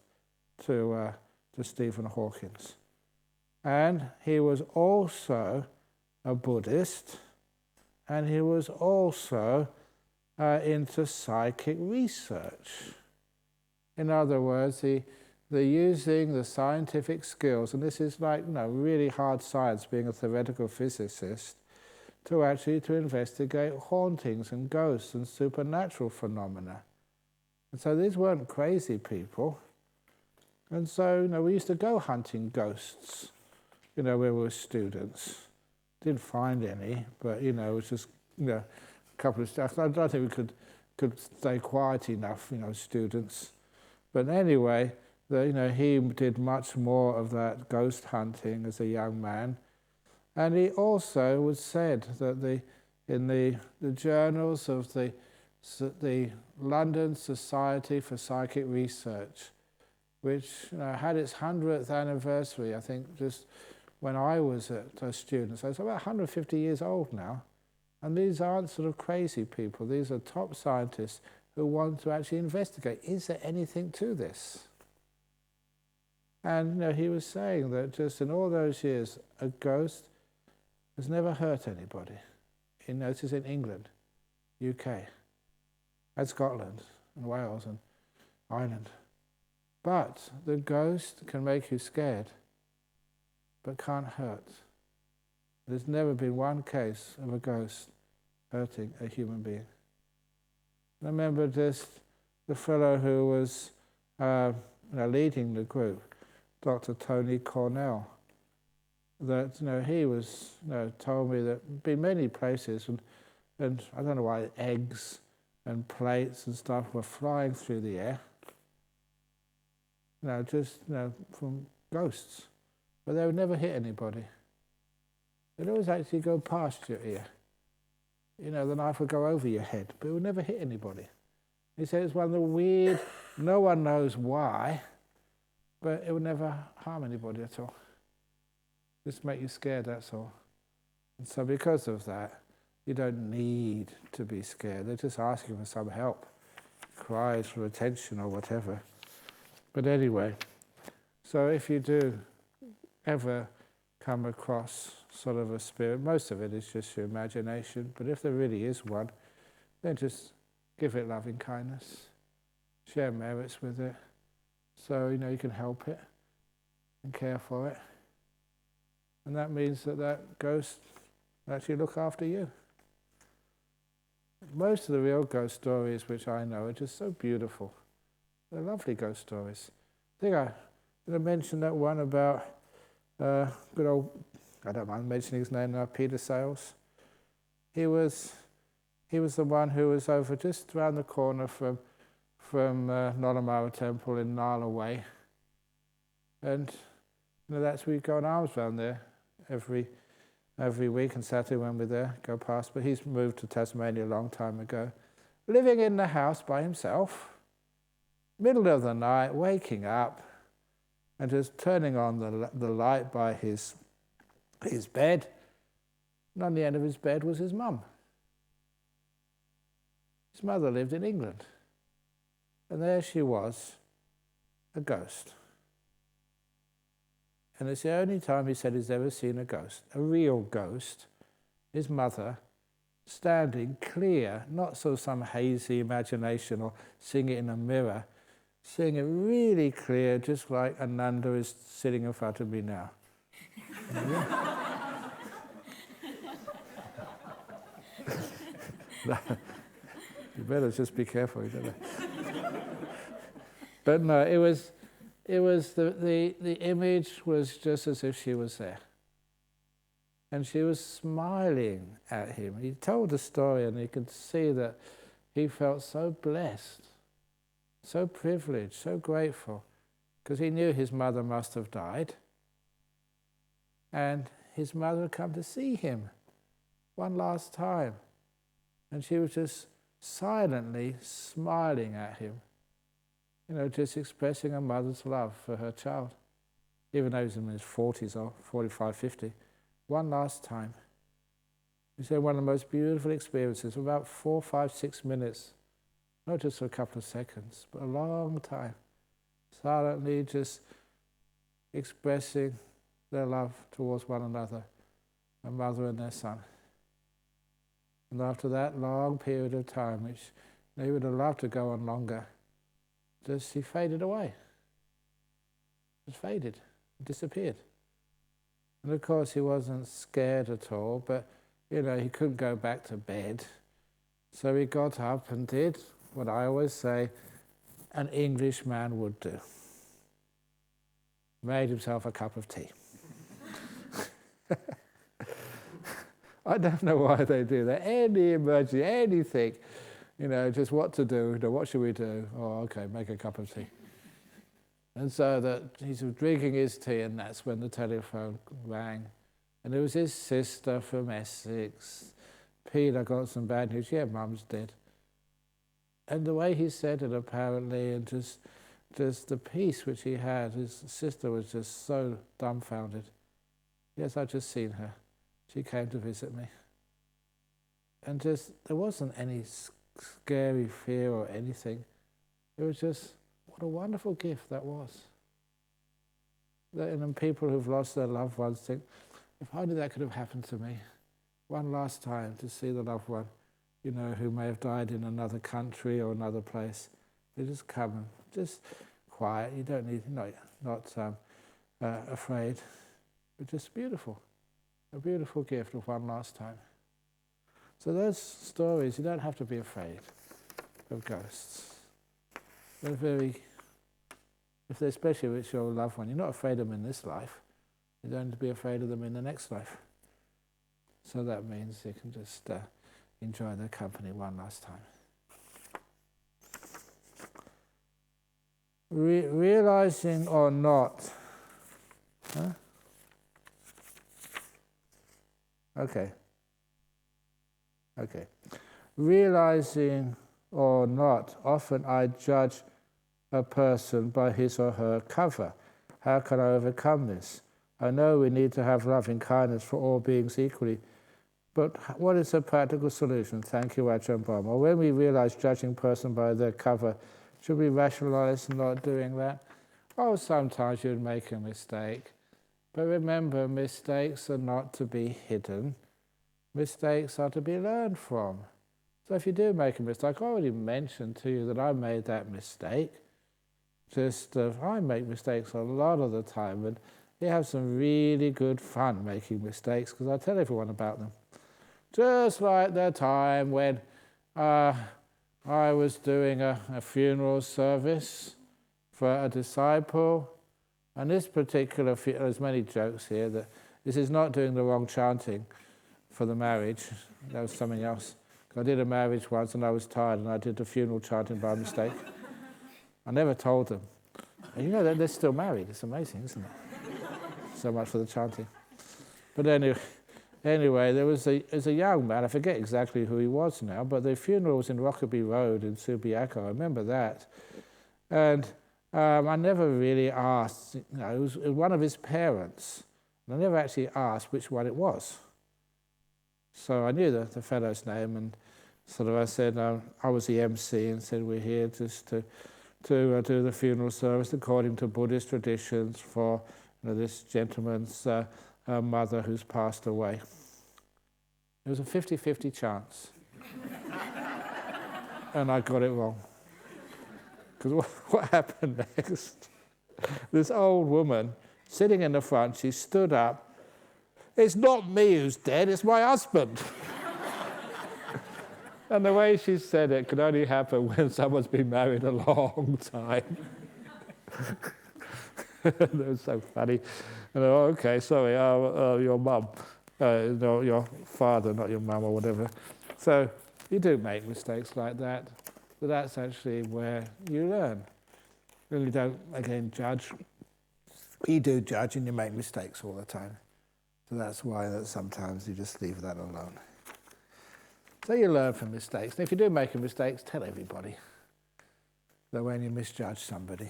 to Stephen Hawkins. And he was also a Buddhist, and he was also into psychic research. In other words, they're using the scientific skills, and this is like really hard science, being a theoretical physicist, to investigate hauntings and ghosts and supernatural phenomena. And so these weren't crazy people. And so we used to go hunting ghosts, when we were students. Didn't find any, but it was just a couple of stuff. I don't think we could stay quiet enough, students. But anyway, he did much more of that ghost hunting as a young man. And he also was said that in the journals of the London Society for Psychic Research, which had its 100th anniversary, I think, just when I was a student. So it's about 150 years old now. And these aren't sort of crazy people. These are top scientists who want to actually investigate, is there anything to this? And he was saying that just in all those years, a ghost has never hurt anybody. This is in England, UK, and Scotland, and Wales, and Ireland. But the ghost can make you scared, but can't hurt. There's never been one case of a ghost hurting a human being. I remember just the fellow who was leading the group, Dr. Tony Cornell, that he was told me that been many places, and I don't know why eggs and plates and stuff were flying through the air, from ghosts, but they would never hit anybody. They'd always actually go past your ear. The knife would go over your head, but it would never hit anybody. He said it's one of the weird, no one knows why, but it would never harm anybody at all. Just make you scared, that's all. And so because of that, you don't need to be scared. They're just asking for some help, cries for attention or whatever. But anyway, so if you do ever come across sort of a spirit, most of it is just your imagination, but if there really is one, then just give it loving kindness, share merits with it, so you can help it and care for it. And that means that ghost will actually look after you. most of the real ghost stories which I know are just so beautiful. They're lovely ghost stories. I think I'm going to mention that one about good old, I don't mind mentioning his name now, Peter Sales. He was the one who was over just around the corner from Nolamara Temple in Nala Way. And that's where we go on alms round there every week, and Saturday when we're there, go past. But he's moved to Tasmania a long time ago. Living in the house by himself, middle of the night, waking up, and just turning on the light by his bed. And on the end of his bed was his mum. His mother lived in England. And there she was, a ghost. And it's the only time he said he's ever seen a ghost, a real ghost, his mother, standing clear, not so some hazy imagination or seeing it in a mirror, seeing it really clear, just like Ananda is sitting in front of me now. You better just be careful, you don't know. But no, it was the image was just as if she was there. And she was smiling at him. He told the story and you could see that he felt so blessed, so privileged, so grateful, because he knew his mother must have died. And his mother had come to see him one last time. And she was just silently smiling at him, just expressing a mother's love for her child, even though he was in his 40s or 45, 50. One last time. He said one of the most beautiful experiences, about 4, 5, 6 minutes, not just for a couple of seconds, but a long time, silently just expressing their love towards one another, a mother and their son. And after that long period of time, which they would have loved to go on longer, just he faded away. Just faded, disappeared. And of course he wasn't scared at all, but he couldn't go back to bed. So he got up and did what I always say an Englishman would do. Made himself a cup of tea. I don't know why they do that. Any emergency, anything, just what to do, what should we do? Oh, okay, make a cup of tea. And so that he's drinking his tea, and that's when the telephone rang. And it was his sister from Essex. Peter, got some bad news. Yeah, Mum's dead. And the way he said it, apparently, and just the peace which he had, his sister was just so dumbfounded. Yes, I've just seen her. She came to visit me. And there wasn't any scary fear or anything. It was just, what a wonderful gift that was. And people who've lost their loved ones think, if only that could have happened to me. One last time to see the loved one, who may have died in another country or another place. They just come and just quiet. You don't need, not afraid, but just beautiful. A beautiful gift of one last time. So those stories, you don't have to be afraid of ghosts. They're especially if it's your loved one, you're not afraid of them in this life. You don't have to be afraid of them in the next life. So that means you can just enjoy their company one last time. Realizing or not. Huh? Okay. Realizing or not, often I judge a person by his or her cover. How can I overcome this? I know we need to have loving kindness for all beings equally, but what is a practical solution? Thank you, Ajahn Brahm. Or when we realize judging a person by their cover, should we rationalize not doing that? Oh, sometimes you'd make a mistake. But remember, mistakes are not to be hidden. Mistakes are to be learned from. So if you do make a mistake, I already mentioned to you that I made that mistake. I make mistakes a lot of the time, and you have some really good fun making mistakes, because I tell everyone about them. Just like the time when I was doing a funeral service for a disciple, and this particular, there's many jokes here, that this is not doing the wrong chanting for the marriage, that was something else. I did a marriage once and I was tired and I did the funeral chanting by mistake. I never told them. And you know, they're still married, it's amazing, isn't it? So much for the chanting. But anyway, there was a young man, I forget exactly who he was now, but the funeral was in Rockaby Road in Subiaco, I remember that. And I never really asked, you know, it was one of his parents, and I never actually asked which one it was. So I knew the fellow's name, and sort of I said, I was the MC, and said, we're here just to do the funeral service according to Buddhist traditions for this gentleman's mother who's passed away. It was a 50-50 chance. And I got it wrong. Because what happened next? This old woman sitting in the front, she stood up. It's not me who's dead, it's my husband. And the way she said it could only happen when someone's been married a long time. That was so funny. And okay, sorry, your mum, no, your father, not your mum or whatever. So you do make mistakes like that, but that's actually where you learn. Really don't, again, judge. You do judge and you make mistakes all the time. So that's why that sometimes you just leave that alone. So you learn from mistakes. And if you do make a mistake, tell everybody. So when you misjudge somebody.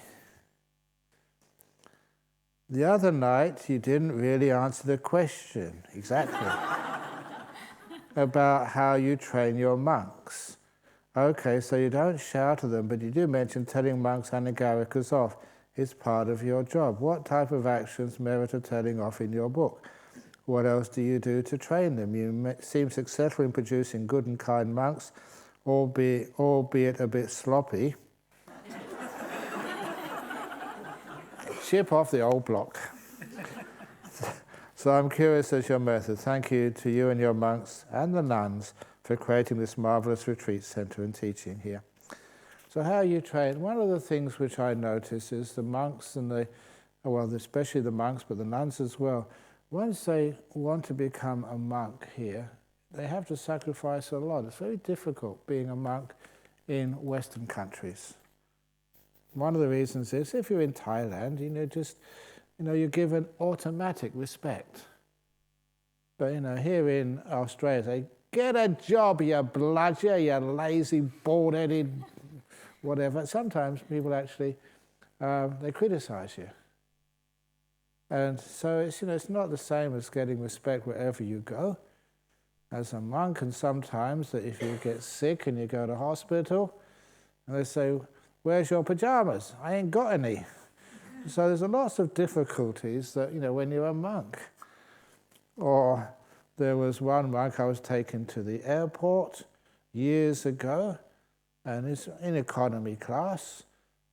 The other night, you didn't really answer the question, exactly, about how you train your monks. Okay, so you don't shout at them, but you do mention telling monks anagarikas off is part of your job. What type of actions merit a telling off in your book? What else do you do to train them? You seem successful in producing good and kind monks, albeit a bit sloppy. Chip off the old block. So I'm curious as your method. Thank you to you and your monks and the nuns for creating this marvelous retreat center and teaching here. So how you train? One of the things which I notice is the monks and especially the monks, but the nuns as well, once they want to become a monk here, they have to sacrifice a lot. It's very difficult being a monk in Western countries. One of the reasons is if you're in Thailand, you're given automatic respect. But here in Australia, they get a job, you bludger, you lazy, bald-headed, whatever. Sometimes people actually they criticize you. And so it's not the same as getting respect wherever you go. As a monk, and sometimes that if you get sick and you go to hospital, and they say, where's your pajamas? I ain't got any. So there's lots of difficulties that, when you're a monk. Or there was one monk I was taken to the airport years ago, and it's in economy class,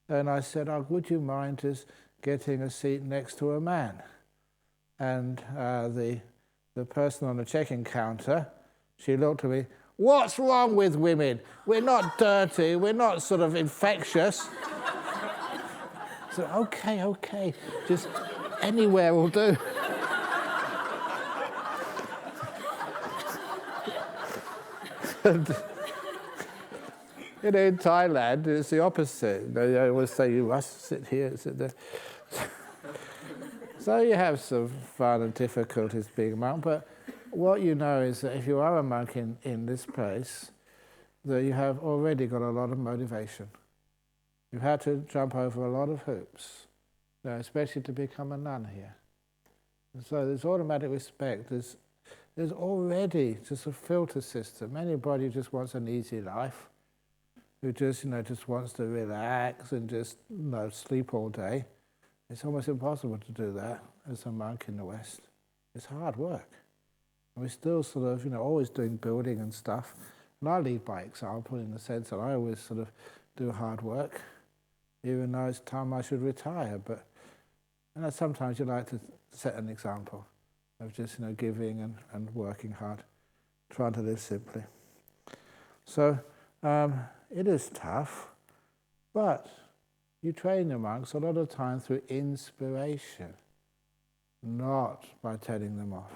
and I said, would you mind just getting a seat next to a man? And the person on the check-in counter, she looked at me, what's wrong with women? We're not dirty, we're not sort of infectious. So, okay, just anywhere will do. And, in Thailand, it's the opposite. They always say, you must sit here, sit there. So you have some fun and difficulties being a monk, but what you know is that if you are a monk in this place, that you have already got a lot of motivation. You've had to jump over a lot of hoops, especially to become a nun here. And so there's automatic respect. There's already just a filter system. Anybody who just wants an easy life, who just wants to relax and just sleep all day, it's almost impossible to do that as a monk in the West. It's hard work. And we're still sort of, always doing building and stuff. And I lead by example in the sense that I always sort of do hard work, even though it's time I should retire. But sometimes you like to set an example of just, giving and working hard, trying to live simply. So it is tough, but you train the monks a lot of time through inspiration, not by telling them off.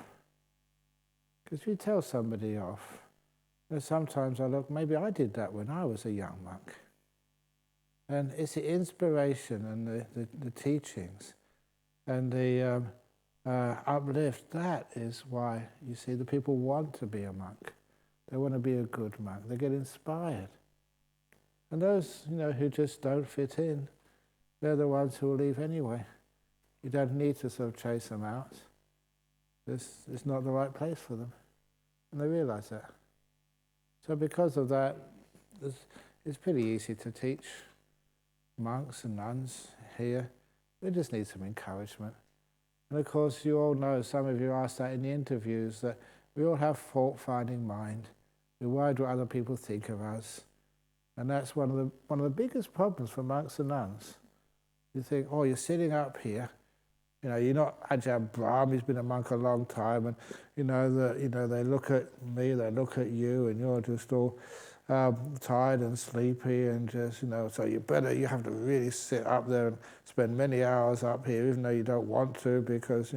Because if you tell somebody off, sometimes I look, maybe I did that when I was a young monk. And it's the inspiration and the teachings and the uplift, that is why, you see, the people want to be a monk. They want to be a good monk. They get inspired. And those, who just don't fit in, they're the ones who will leave anyway. You don't need to sort of chase them out. It's not the right place for them. And they realize that. So because of that, it's pretty easy to teach monks and nuns here. We just need some encouragement. And of course, you all know, some of you asked that in the interviews, that we all have fault-finding mind. We're worried what other people think of us. And that's one of the biggest problems for monks and nuns. You think, oh, you're sitting up here, you're not Ajahn Brahm, he's been a monk a long time, and they look at me, they look at you, and you're just all tired and sleepy, and just, so you have to really sit up there and spend many hours up here, even though you don't want to, because,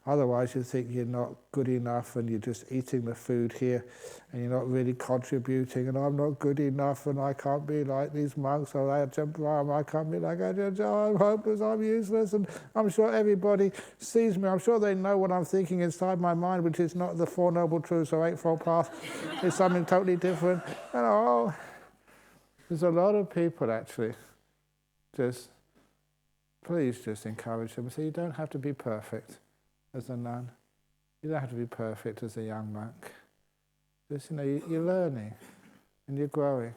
otherwise you think you're not good enough, and you're just eating the food here, and you're not really contributing, and I'm not good enough, and I can't be like these monks, or Ajahn Brahm, I can't be like Ajahn, I'm hopeless, I'm useless, and I'm sure everybody sees me, I'm sure they know what I'm thinking inside my mind, which is not the Four Noble Truths or Eightfold Path, it's something totally different. And there's a lot of people actually, please just encourage them. So you don't have to be perfect as a nun. You don't have to be perfect as a young monk. Just, you're learning and you're growing.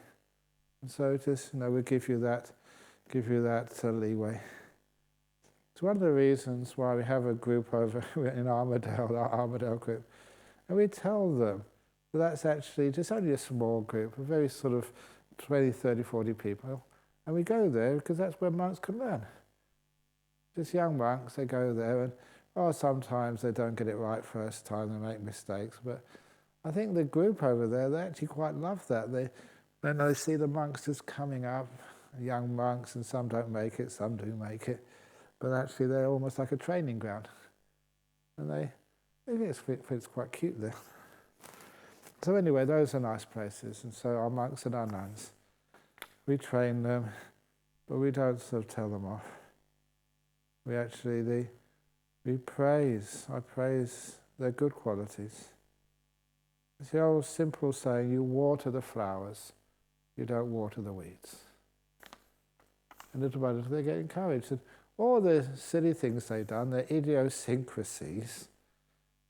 And so just, we give you that leeway. It's one of the reasons why we have a group over in Armadale, our Armadale group. And we tell them that that's actually just only a small group, a very sort of 20, 30, 40 people. And we go there because that's where monks can learn. Just young monks, they go there and sometimes they don't get it right first time, they make mistakes. But I think the group over there, they actually quite love that. They see the monks just coming up, young monks, and some don't make it, some do make it. But actually they're almost like a training ground. And they think it's quite cute there. So anyway, those are nice places. And so our monks and our nuns, we train them, but we don't sort of tell them off. We actually, I praise their good qualities. It's the old simple saying, you water the flowers, you don't water the weeds. And little by little they get encouraged. And all the silly things they've done, their idiosyncrasies,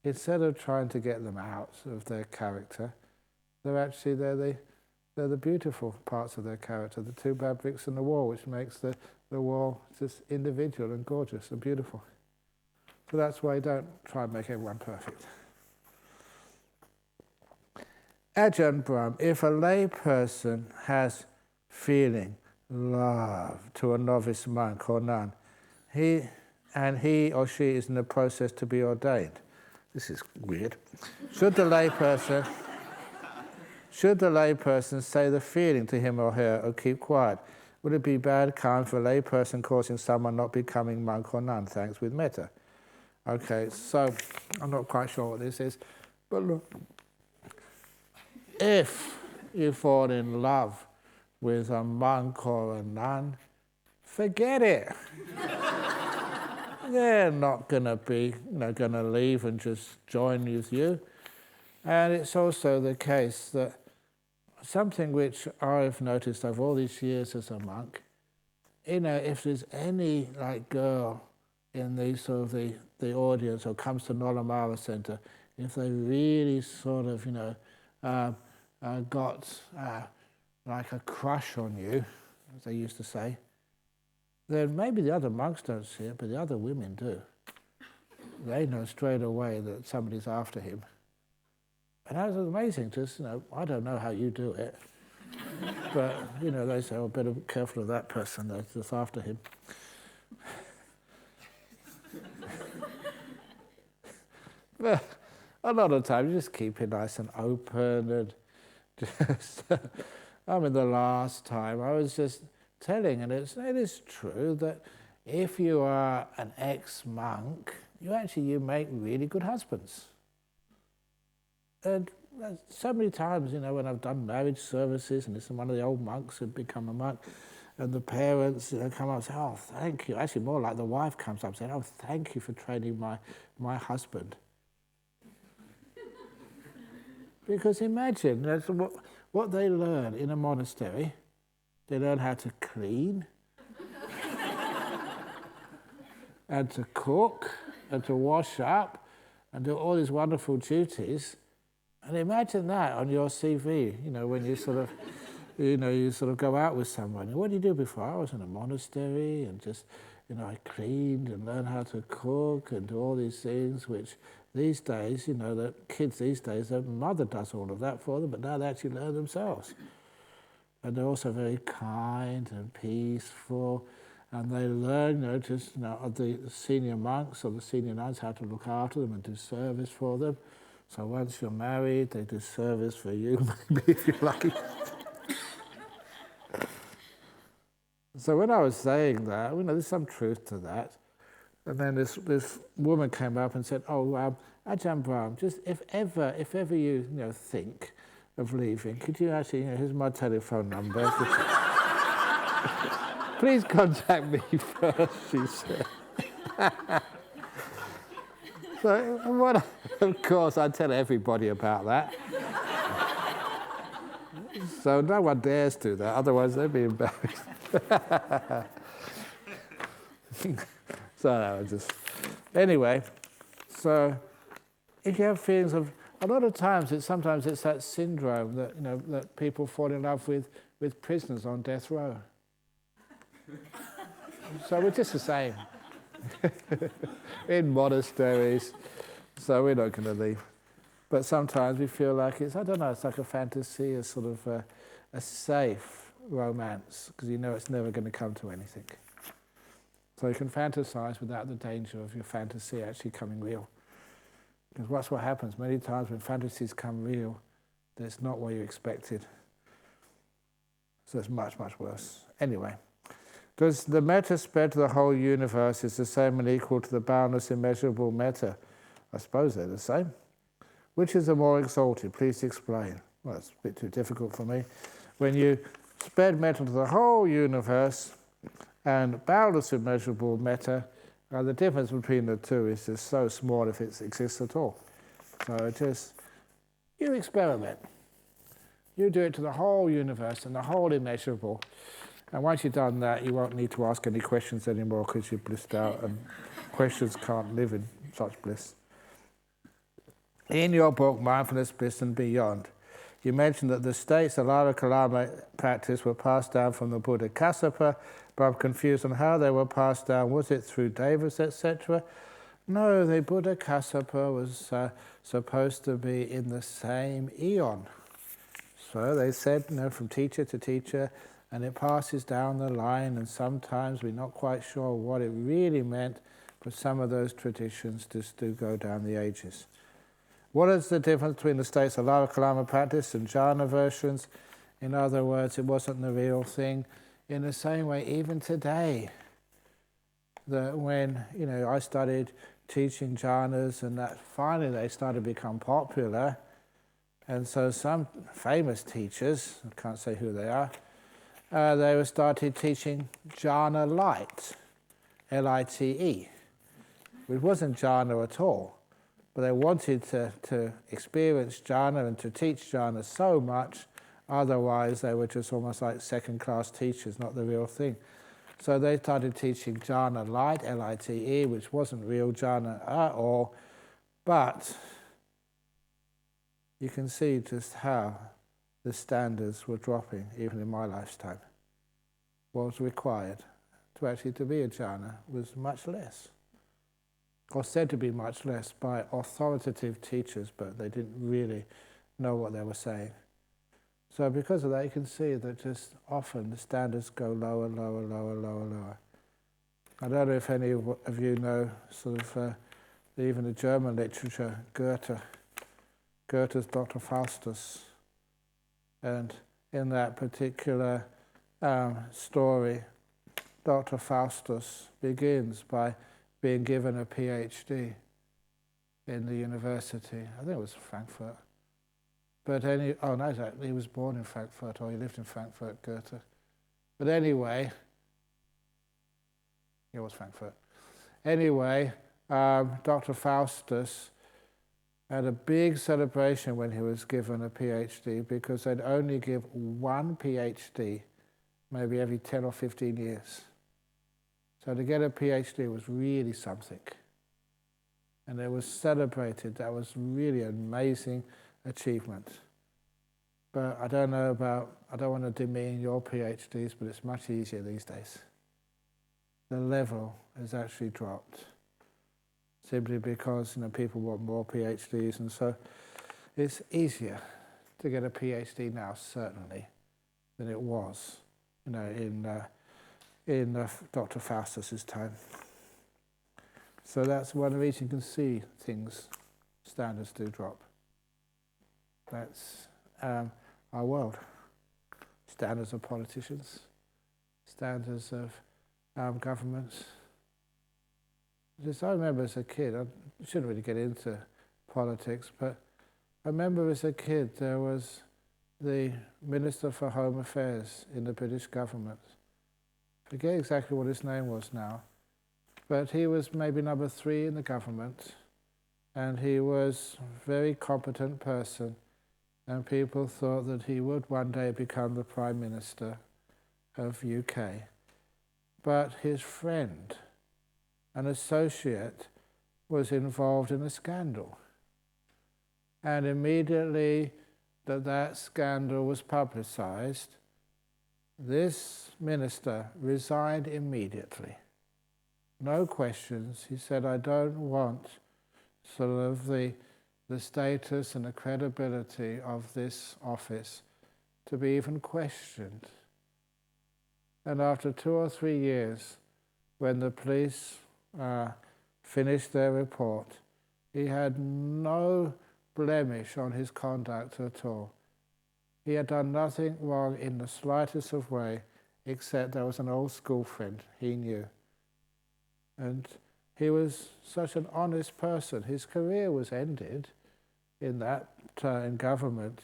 instead of trying to get them out of their character, they're the beautiful parts of their character, the two bad bricks in the wall, which makes the wall just individual and gorgeous and beautiful. So that's why I don't try and make everyone perfect. Ajahn Brahm, if a lay person has feeling, love to a novice monk or nun, he or she is in the process to be ordained. This is weird. Should the layperson say the feeling to him or her or keep quiet? Would it be bad karma for a layperson causing someone not becoming monk or nun? Thanks, with metta. Okay, so I'm not quite sure what this is, but look, if you fall in love with a monk or a nun, forget it. They're not going to be, going to leave and just join with you. And it's also the case that something which I've noticed over all these years as a monk, if there's any girl in the sort of the audience or comes to Nolamara Center, if they really sort of, got like a crush on you, as they used to say, then maybe the other monks don't see it, but the other women do. They know straight away that somebody's after him. And that was amazing, just, I don't know how you do it. But, they say, oh, better be careful of that person that's after him. But a lot of times you just keep it nice and open and just I mean, the last time I was just telling, and it is true that if you are an ex-monk, you make really good husbands. And so many times, when I've done marriage services, and this is one of the old monks who'd become a monk, and the parents come up and say, "Oh, thank you." Actually, more like the wife comes up saying, "Oh, thank you for training my husband." Because imagine, that's what they learn in a monastery. They learn how to clean, and to cook, and to wash up, and do all these wonderful duties. And imagine that on your CV, when you sort of, you sort of go out with someone. What did you do before? I was in a monastery and just, I cleaned and learned how to cook and do all these things, which these days, the kids these days, their mother does all of that for them, but now they actually learn themselves. And they're also very kind and peaceful, and they learn, of the senior monks or the senior nuns how to look after them and do service for them. So once you're married, they do service for you, maybe, if you're lucky. So when I was saying that, there's some truth to that. And then this woman came up and said, "Oh, Ajahn Brahm, just if ever you think of leaving, could you actually, here's my telephone number. Please contact me first," she said. So, of course, I tell everybody about that. So no one dares do that, otherwise they'd be embarrassed. So that was just... Anyway, so if you have feelings of... A lot of times, sometimes it's that syndrome that, that people fall in love with prisoners on death row. So we're just the same. In monasteries, so we're not going to leave. But sometimes we feel like it's like a fantasy, a sort of a safe romance, because it's never going to come to anything. So you can fantasize without the danger of your fantasy actually coming real. Because that's what happens many times when fantasies come real, that's not what you expected. So it's much, much worse. Anyway. Does the metta spread to the whole universe is the same and equal to the boundless, immeasurable metta? I suppose they're the same. Which is the more exalted? Please explain. Well, it's a bit too difficult for me. When you spread metta to the whole universe and boundless, immeasurable metta, the difference between the two is just so small if it exists at all. So you experiment. You do it to the whole universe and the whole immeasurable. And once you've done that, you won't need to ask any questions anymore because you're blissed out, and questions can't live in such bliss. In your book, Mindfulness, Bliss and Beyond, you mentioned that the states of Kalama practice were passed down from the Buddha Kassapa, but I'm confused on how they were passed down. Was it through devas, etc.? No, the Buddha Kassapa was supposed to be in the same eon. So they said, from teacher to teacher, and it passes down the line, and sometimes we're not quite sure what it really meant, but some of those traditions just do go down the ages. What is the difference between the states of Kalama practice and Jhana versions? In other words, it wasn't the real thing. In the same way, even today, that when I started teaching jhanas, and that finally they started to become popular, and so some famous teachers, I can't say who they are, they were started teaching jhana light, L-I-T-E. It wasn't jhana at all, but they wanted to experience jhana and to teach jhana so much, otherwise they were just almost like second-class teachers, not the real thing. So they started teaching jhana light, L-I-T-E, which wasn't real jhana at all, but you can see just how the standards were dropping, even in my lifetime. What was required to be a jhana was much less, or said to be much less by authoritative teachers, but they didn't really know what they were saying. So because of that, you can see that just often the standards go lower, lower, lower, lower, lower. I don't know if any of you know sort of even the German literature, Goethe's Dr. Faustus. And in that particular story, Dr. Faustus begins by being given a PhD in the university. I think it was Frankfurt. But he was born in Frankfurt, or he lived in Frankfurt, Goethe. But anyway, it was Frankfurt. Anyway, Dr. Faustus had a big celebration when he was given a PhD, because they'd only give one PhD maybe every 10 or 15 years. So to get a PhD was really something. And it was celebrated. That was really an amazing achievement. But I don't want to demean your PhDs, but it's much easier these days. The level has actually dropped, simply because people want more PhDs, and so it's easier to get a PhD now, certainly, than it was, in Dr. Faustus's time. So that's one of the reasons you can see standards do drop. That's our world. Standards of politicians, standards of governments. Just, I remember as a kid, I shouldn't really get into politics, but I remember as a kid there was the Minister for Home Affairs in the British government. I forget exactly what his name was now, but he was maybe number 3 in the government, and he was a very competent person, and people thought that he would one day become the Prime Minister of UK. But his friend, an associate, was involved in a scandal. And immediately that scandal was publicized, this minister resigned immediately. No questions. He said, I don't want sort of the status and the credibility of this office to be even questioned. And after 2 or 3 years, when the police finished their report, he had no blemish on his conduct at all. He had done nothing wrong in the slightest of way, except there was an old school friend he knew. And he was such an honest person. His career was ended in government,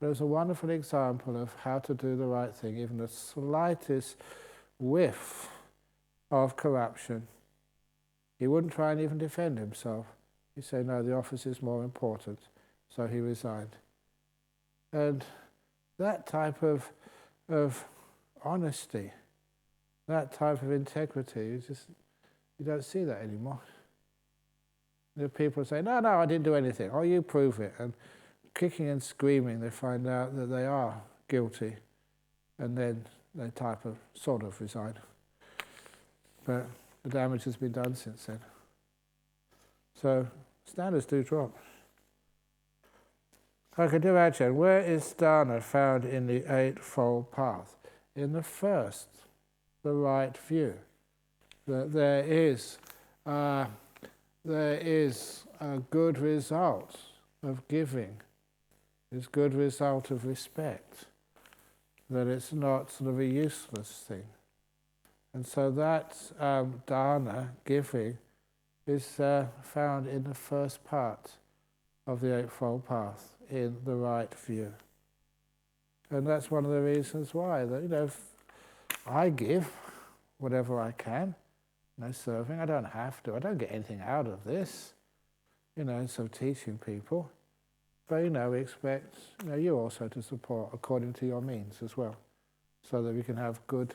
but it was a wonderful example of how to do the right thing. Even the slightest whiff of corruption, he wouldn't try and even defend himself. He'd say, no, the office is more important, so he resigned. And that type of honesty, that type of integrity, you don't see that anymore. The people say, no, I didn't do anything. Oh, you prove it. And kicking and screaming, they find out that they are guilty. And then they sort of resign. But the damage has been done since then. So standards do drop. Ajahn, where is Jhana found in the Eightfold Path? In the first, the right view. That there is a good result of giving, is good result of respect, that it's not sort of a useless thing. And so that dana, giving, is found in the first part of the Eightfold Path, in the right view. And that's one of the reasons why, that, if I give whatever I can, no serving, I don't have to, I don't get anything out of this, so teaching people. But, we expect, you also to support according to your means as well, so that we can have good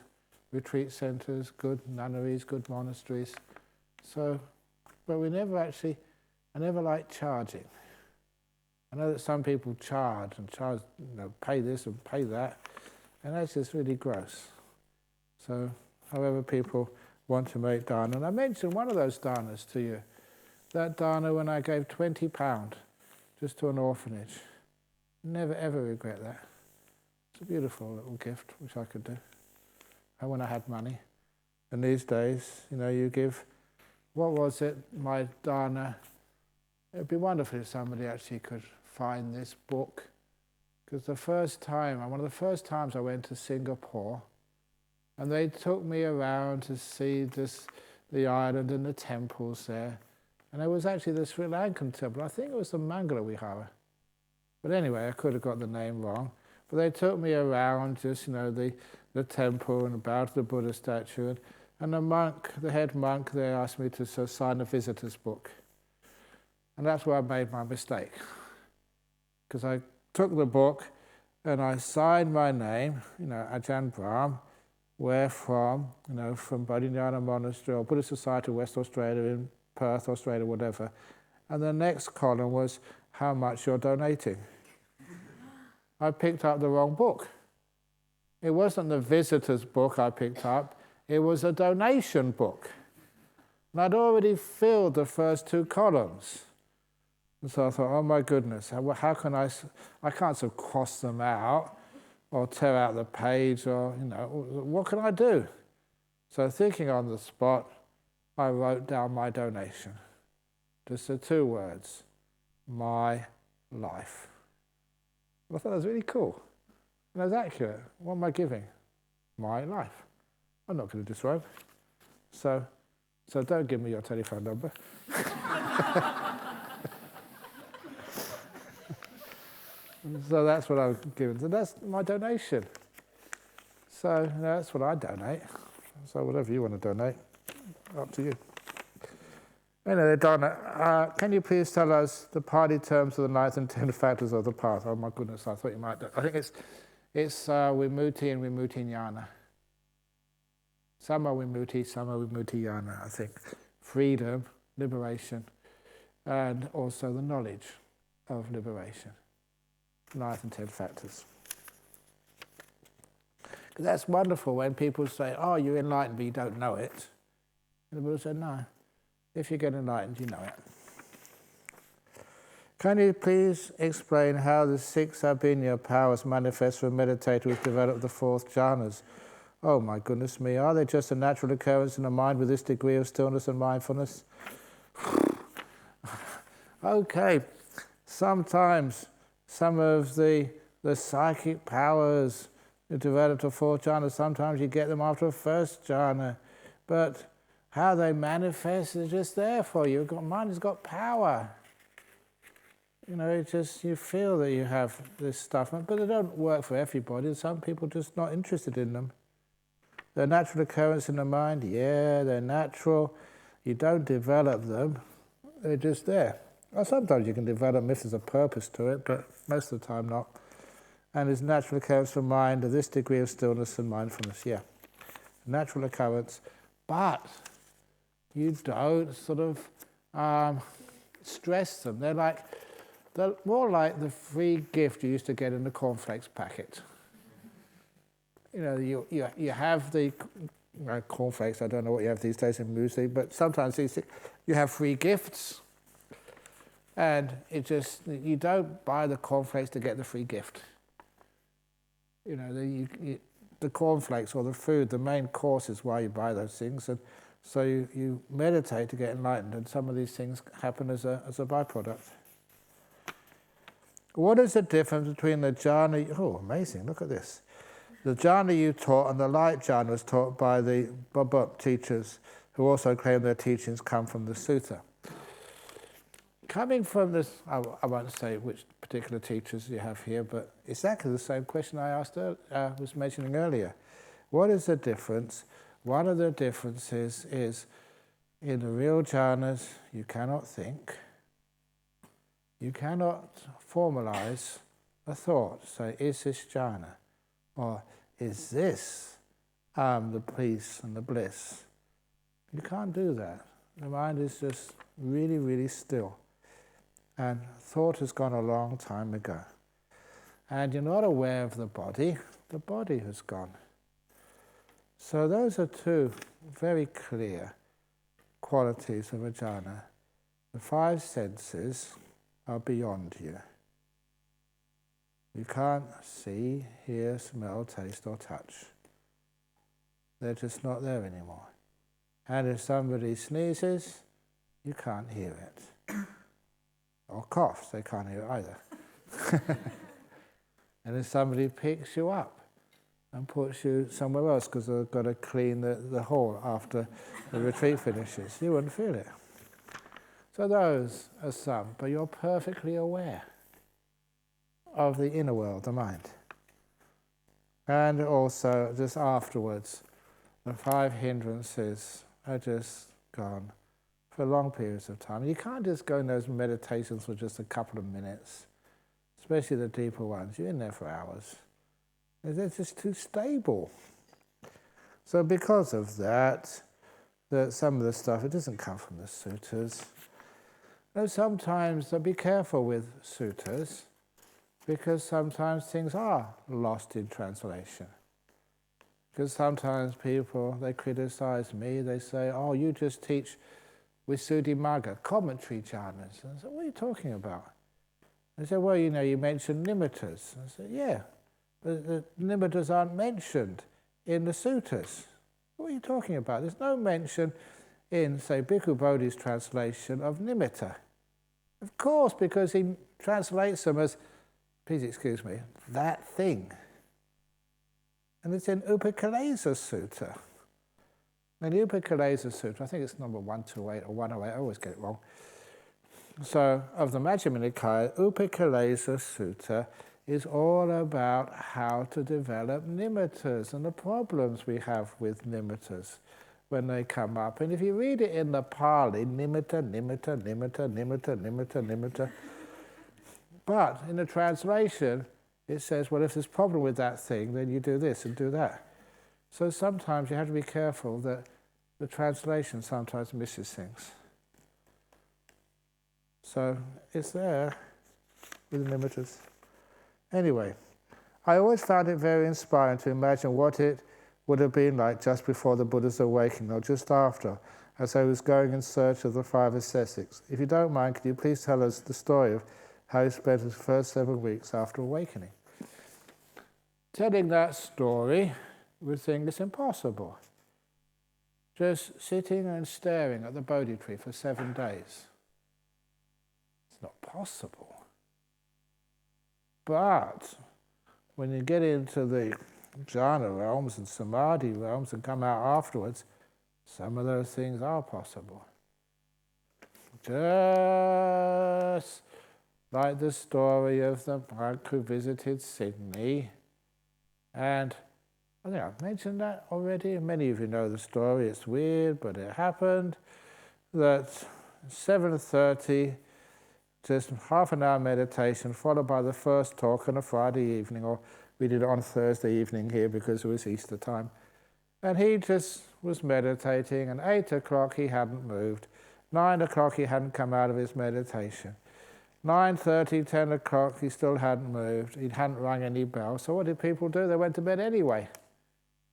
retreat centres, good nunneries, good monasteries. So, but I never like charging. I know that some people charge, pay this and pay that, and that's just really gross. So, however people want to make dana. And I mentioned one of those danas to you, that dana when I gave £20 just to an orphanage. Never ever regret that. It's a beautiful little gift which I could do. And when I had money. And these days, you give, what was it, my dana? It'd be wonderful if somebody actually could find this book Because one of the first times I went to Singapore, and they took me around to see the island and the temples there. And there was actually the Sri Lankan temple. I think it was the Mangala Vihara. But anyway, I could have got the name wrong. But they took me around just, the temple and about the Buddha statue. And the head monk there asked me to sign a visitor's book. And that's where I made my mistake. Because I took the book and I signed my name, Ajahn Brahm, where from, from Bodhinyana Monastery or Buddhist Society of West Australia in Perth, Australia, whatever. And the next column was how much you're donating. I picked up the wrong book. It wasn't the visitor's book I picked up, it was a donation book. And I'd already filled the first 2 columns. And so I thought, oh my goodness, how can I can't sort of cross them out or tear out the page or, what can I do? So thinking on the spot, I wrote down my donation. Just the 2 words, my life. I thought that was really cool. And that was accurate. What am I giving? My life. I'm not going to disrobe. So don't give me your telephone number. So that's what I was given. So that's my donation. So that's what I donate. So whatever you want to donate, up to you. Anyway, Donna, can you please tell us the party terms of the 9th and 10th factors of the path? Oh my goodness, I thought you might. I think it's Vimutti and Vimutti Jnana. Some are Vimutti, some are Vimutti Jnana, I think. Freedom, liberation, and also the knowledge of liberation. 9th and 10th factors. Because that's wonderful when people say, oh, you're enlightened, but you don't know it. And the Buddha said, no. If you get enlightened, you know it. Can you please explain how the 6 abhinya powers manifest for a meditator who's developed the 4th jhanas? Oh my goodness me, are they just a natural occurrence in the mind with this degree of stillness and mindfulness? Okay, sometimes some of the psychic powers you develop to 4th jhana, sometimes you get them after a 1st jhana, but how they manifest is just there for you. Mind has got power. You feel that you have this stuff, but they don't work for everybody. Some people are just not interested in them. They're natural occurrence in the mind. Yeah, they're natural. You don't develop them. They're just there. Well, sometimes you can develop them if there's a purpose to it, but most of the time not. And it's natural occurrence for mind of this degree of stillness and mindfulness. Yeah, natural occurrence, but you don't sort of stress them. They're more like the free gift you used to get in the cornflakes packet. You have the cornflakes. I don't know what you have these days in muesli, but sometimes you have free gifts, and you don't buy the cornflakes to get the free gift. The cornflakes or the food, the main course is why you buy those things, and so you meditate to get enlightened, and some of these things happen as a byproduct. What is the difference between the jhana? Oh, amazing! Look at this. The jhana you taught and the light jhana was taught by the Bobot teachers, who also claim their teachings come from the sutta. Coming from this, I won't say which particular teachers you have here, but exactly the same question I was mentioning earlier. What is the difference? One of the differences is in the real jhanas, you cannot think. You cannot formalize a thought. Say, is this jhana? Or is this the peace and the bliss? You can't do that. The mind is just really, really still. And thought has gone a long time ago. And you're not aware of the body has gone. So those are 2 very clear qualities of a jhana. The 5 senses are beyond you. You can't see, hear, smell, taste or touch. They're just not there anymore. And if somebody sneezes, you can't hear it. Or coughs, they can't hear it either. and then somebody picks you up and puts you somewhere else because they've got to clean the hall after the retreat finishes. You wouldn't feel it. So those are some, but you're perfectly aware of the inner world, the mind. And also, just afterwards, the 5 hindrances are just gone for long periods of time. You can't just go in those meditations for just a couple of minutes, especially the deeper ones. You're in there for hours. They're just too stable. So because of that some of the stuff, it doesn't come from the sutras. And sometimes, be careful with sutras, because sometimes things are lost in translation. Because sometimes people, they criticize me, they say, oh, you just teach Visuddhimagga, commentary jhanas. And I said, what are you talking about? They said, well, you mentioned nimittas. I said, yeah, the nimittas aren't mentioned in the sutras. What are you talking about? There's no mention in, say, Bhikkhu Bodhi's translation of nimitta. Of course, because he translates them as, please excuse me, that thing. And it's in Upakalesa Sutta. And the Upakalesa Sutta, I think it's number 128 or 108, I always get it wrong. So, of the Majjhima Nikaya, Upakalesa Sutta is all about how to develop nimittas and the problems we have with nimittas when they come up. And if you read it in the Pali, nimitta, nimitta, nimitta, nimitta, nimitta, nimitta. But in the translation, it says, well, if there's a problem with that thing, then you do this and do that. So sometimes you have to be careful that the translation sometimes misses things. So it's there with the nimittas. Anyway, I always found it very inspiring to imagine what it would have been like just before the Buddha's awakening, or just after, as I was going in search of the 5 ascetics. If you don't mind, could you please tell us the story of how he spent his first 7 weeks after awakening? Telling that story, we think it's impossible. Just sitting and staring at the Bodhi tree for 7 days. It's not possible. But when you get into the jhana realms and samadhi realms and come out afterwards, some of those things are possible. Just like the story of the monk who visited Sydney. And I think I've mentioned that already. Many of you know the story. It's weird, but it happened. That 7:30, just half an hour meditation, followed by the first talk on a Friday evening, or we did it on Thursday evening here because it was Easter time. And he just was meditating, and 8 o'clock he hadn't moved. 9 o'clock he hadn't come out of his meditation. 9:30, 10 o'clock he still hadn't moved. He hadn't rung any bell. So what did people do? They went to bed anyway.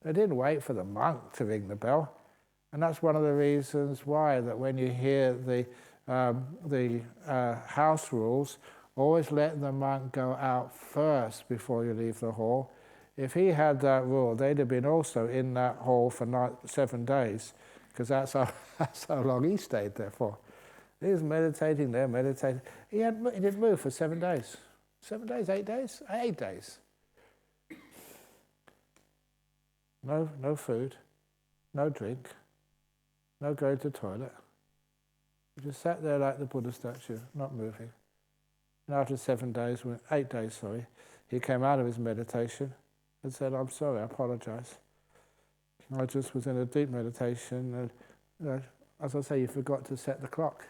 They didn't wait for the monk to ring the bell. And that's one of the reasons why, that when you hear the house rules, always let the monk go out first before you leave the hall. If he had that rule, they'd have been also in that hall for 7 days, because that's how long he stayed there for. He was meditating there, meditating. He didn't move for 7 days. 7 days, 8 days? 8 days. No food, no drink, no going to the toilet. He just sat there like the Buddha statue, not moving. And after 7 days, 8 days, he came out of his meditation and said, I'm sorry, I apologize. I just was in a deep meditation, and as I say, you forgot to set the clock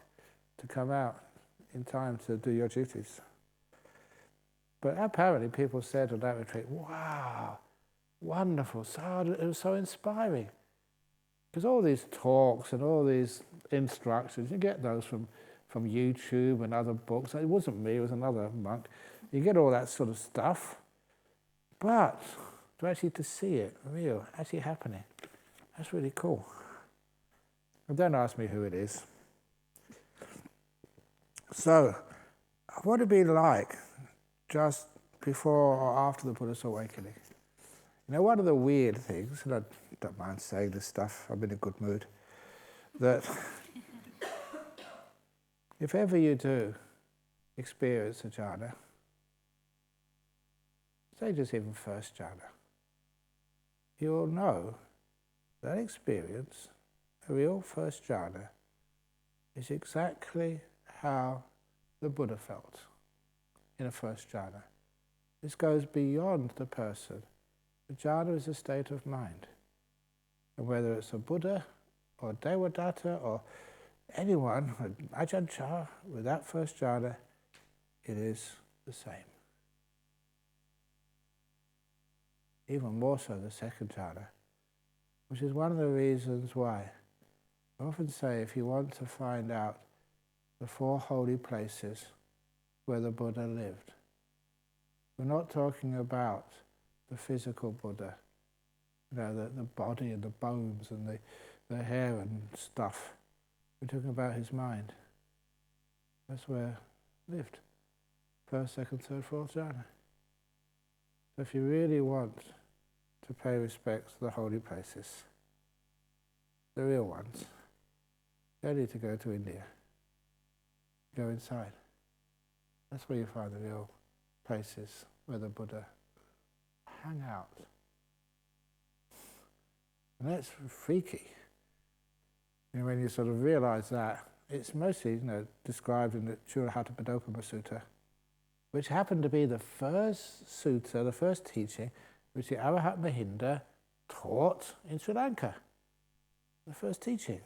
to come out in time to do your duties. But apparently people said on that retreat, wow, wonderful, it was so inspiring. Because all these talks and all these instructions, you get those from YouTube and other books. It wasn't me, it was another monk. You get all that sort of stuff. But to see it real, actually happening, that's really cool. And don't ask me who it is. So, what would it be like just before or after the Buddha's awakening? You know, one of the weird things, and I don't mind saying this stuff, I'm in a good mood, that if ever you do experience a jhana, say just even first jhana, you will know that experience, a real first jhana, is exactly how the Buddha felt in a first jhana. This goes beyond the person. The jhana is a state of mind. And whether it's a Buddha or Devadatta or anyone, Ajahn Chah, with that first jhana, it is the same. Even more so the second jhana, which is one of the reasons why I often say if you want to find out the 4 holy places where the Buddha lived, we're not talking about the physical Buddha, the body and the bones and the hair and stuff. We're talking about his mind. That's where he lived. First, second, third, fourth jhana. So if you really want to pay respect to the holy places, the real ones, you don't need to go to India. Go inside. That's where you find the real places where the Buddha hung out. And that's freaky. And when you sort of realize that, it's mostly described in the Chulahattapadopama Sutta, which happened to be the first sutta, the first teaching, which the Arahat Mahinda taught in Sri Lanka. The first teaching.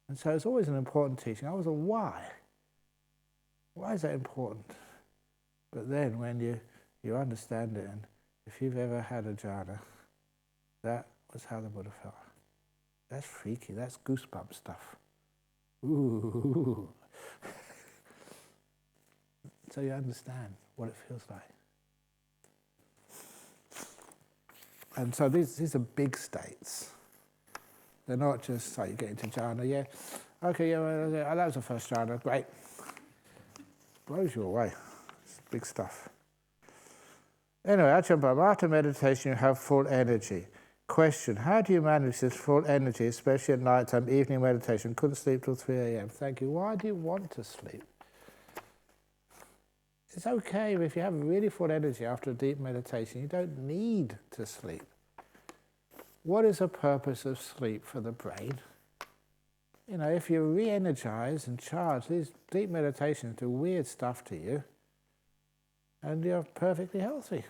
And so it's always an important teaching. I was like, why? Why is that important? But then when you understand it, and if you've ever had a jhana, that was how the Buddha felt. That's freaky, that's goosebump stuff. Ooh. So you understand what it feels like. And so these are big states. They're not just like you get into jhana, yeah, okay, yeah, well, that was the first jhana, great. Blows you away. It's big stuff. Anyway, Ajahn Brahm, after meditation you have full energy. Question, how do you manage this full energy, especially at night time, evening meditation? Couldn't sleep till 3 a.m. Thank you. Why do you want to sleep? It's okay if you have really full energy after a deep meditation. You don't need to sleep. What is the purpose of sleep for the brain? If you're re-energized and charged, these deep meditations do weird stuff to you, and you're perfectly healthy.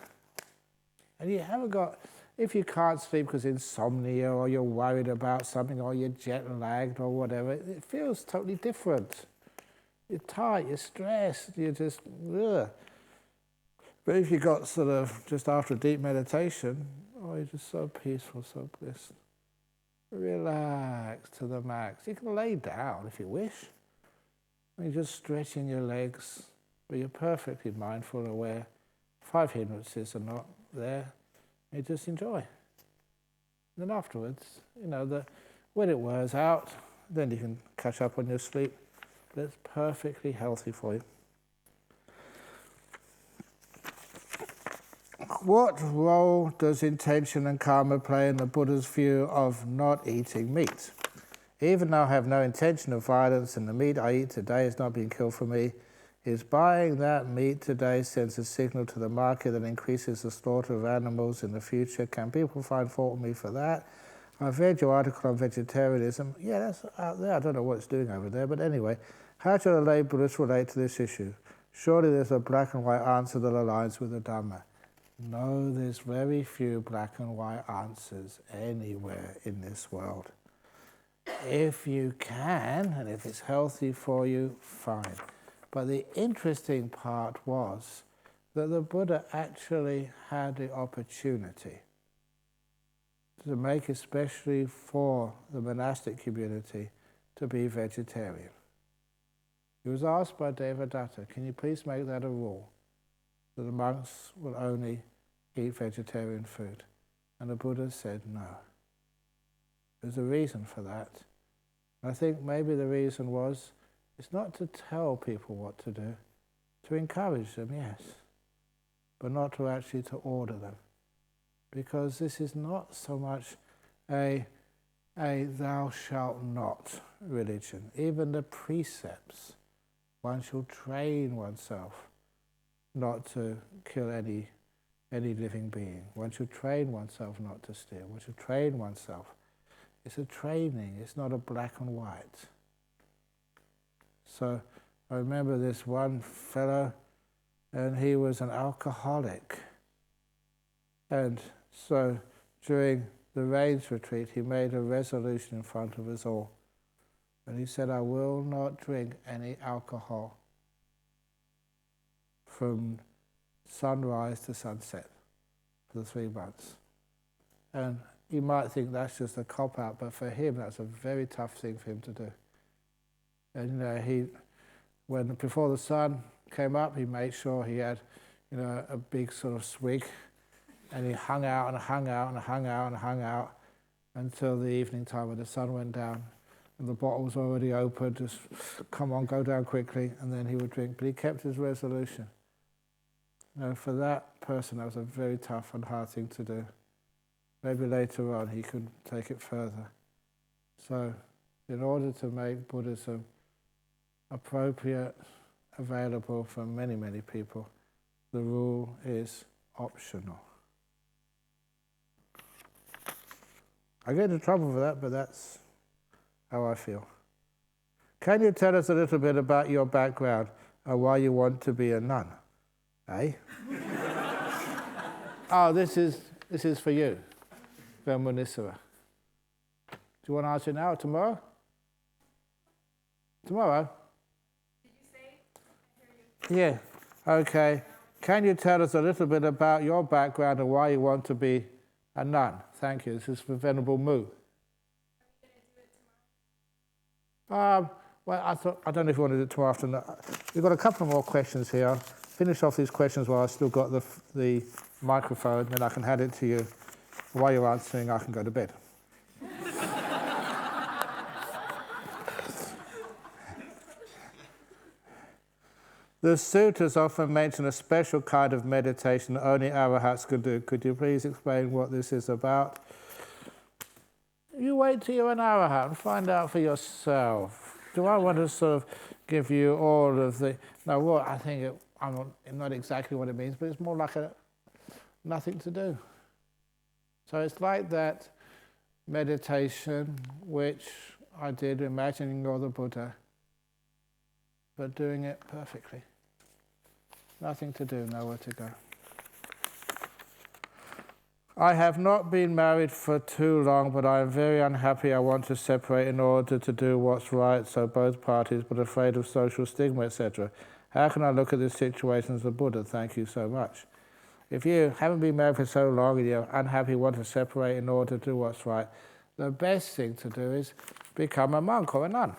And you haven't got, if you can't sleep because insomnia or you're worried about something or you're jet lagged or whatever, it feels totally different. You're tight, you're stressed, you're just, ugh. But if you got sort of just after a deep meditation, you're just so peaceful, so blissed. Relax to the max. You can lay down if you wish. You're just stretching your legs, but you're perfectly mindful, aware. 5 hindrances are not there. You just enjoy. And then afterwards, when it wears out, then you can catch up on your sleep. But it's perfectly healthy for you. What role does intention and karma play in the Buddha's view of not eating meat? Even though I have no intention of violence and the meat I eat today is not being killed for me, is buying that meat today sends a signal to the market that increases the slaughter of animals in the future? Can people find fault with me for that? I've read your article on vegetarianism. Yeah, that's out there. I don't know what it's doing over there, but anyway, how should a lay Buddhist relate to this issue? Surely there's a black and white answer that aligns with the Dhamma. No, there's very few black and white answers anywhere in this world. If you can, and if it's healthy for you, fine. But the interesting part was that the Buddha actually had the opportunity to make, especially for the monastic community, to be vegetarian. He was asked by Devadatta, can you please make that a rule, that the monks will only eat vegetarian food? And the Buddha said no. There's a reason for that. I think maybe the reason was, it's not to tell people what to do, to encourage them, yes, but not to actually to order them. Because this is not so much a thou shalt not religion. Even the precepts, one shall train oneself not to kill any any living being. One should train oneself not to steal. One should train oneself. It's a training, it's not a black and white. So I remember this one fellow, and he was an alcoholic. And so during the rains retreat, he made a resolution in front of us all. And he said, I will not drink any alcohol from sunrise to sunset for the 3 months. And you might think that's just a cop-out, but for him that's a very tough thing for him to do. And before the sun came up, he made sure he had a big sort of swig, and he hung out and hung out and hung out and hung out until the evening time when the sun went down and the bottle was already open, just come on, go down quickly, and then he would drink. But he kept his resolution. For that person, that was a very tough and hard thing to do. Maybe later on he could take it further. So in order to make Buddhism appropriate, available for many, many people, the rule is optional. I get into trouble for that, but that's how I feel. Can you tell us a little bit about your background and why you want to be a nun? Eh? Oh, this is for you, Brahmanisara. Do you want to answer it now or tomorrow? Tomorrow? Did you say? Yeah. Okay. Can you tell us a little bit about your background and why you want to be a nun? Thank you. This is for Venerable Mu. Are we going to do it tomorrow? Well, I don't know if you want to do it tomorrow afternoon. We've got a couple more questions here. I'll finish off these questions while I've still got the microphone, then I can hand it to you. While you're answering, I can go to bed. The sutras often mention a special kind of meditation that only arahats can do. Could you please explain what this is about? You wait till you're an arahat and find out for yourself. Do I want to sort of give you all of the... No, what I think, I'm not exactly what it means, but it's more like nothing to do. So it's like that meditation which I did, imagining you're the Buddha, but doing it perfectly. Nothing to do, nowhere to go. I have not been married for too long, but I am very unhappy. I want to separate in order to do what's right, so both parties, but afraid of social stigma, etc. How can I look at this situation as a Buddha? Thank you so much. If you haven't been married for so long and you're unhappy, want to separate in order to do what's right, the best thing to do is become a monk or a nun.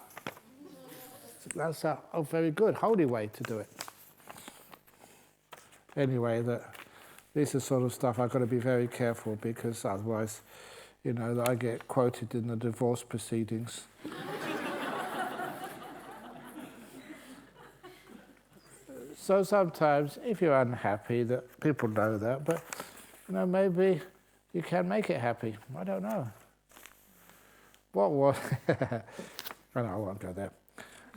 That's a very good, holy way to do it. Anyway, this is sort of stuff I've got to be very careful, because otherwise, that I get quoted in the divorce proceedings. So sometimes, if you're unhappy, that people know that, but maybe you can make it happy. I don't know. What was? I won't go there.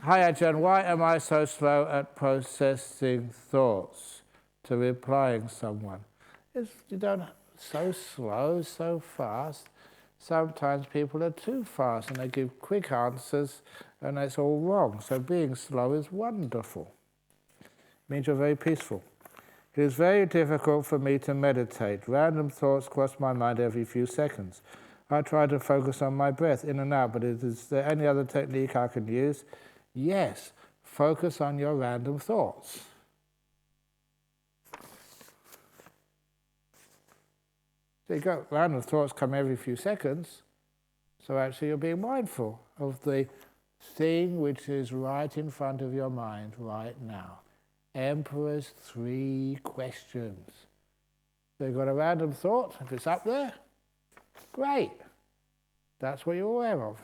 Hi Ajahn, why am I so slow at processing thoughts to replying someone? You don't so slow, so fast. Sometimes people are too fast and they give quick answers and it's all wrong. So being slow is wonderful. It means you're very peaceful. It is very difficult for me to meditate. Random thoughts cross my mind every few seconds. I try to focus on my breath in and out, but is there any other technique I can use? Yes, focus on your random thoughts. There you go, random thoughts come every few seconds, so actually you're being mindful of the thing which is right in front of your mind right now. Emperor's 3 questions. So you've got a random thought, if it's up there, great. That's what you're aware of.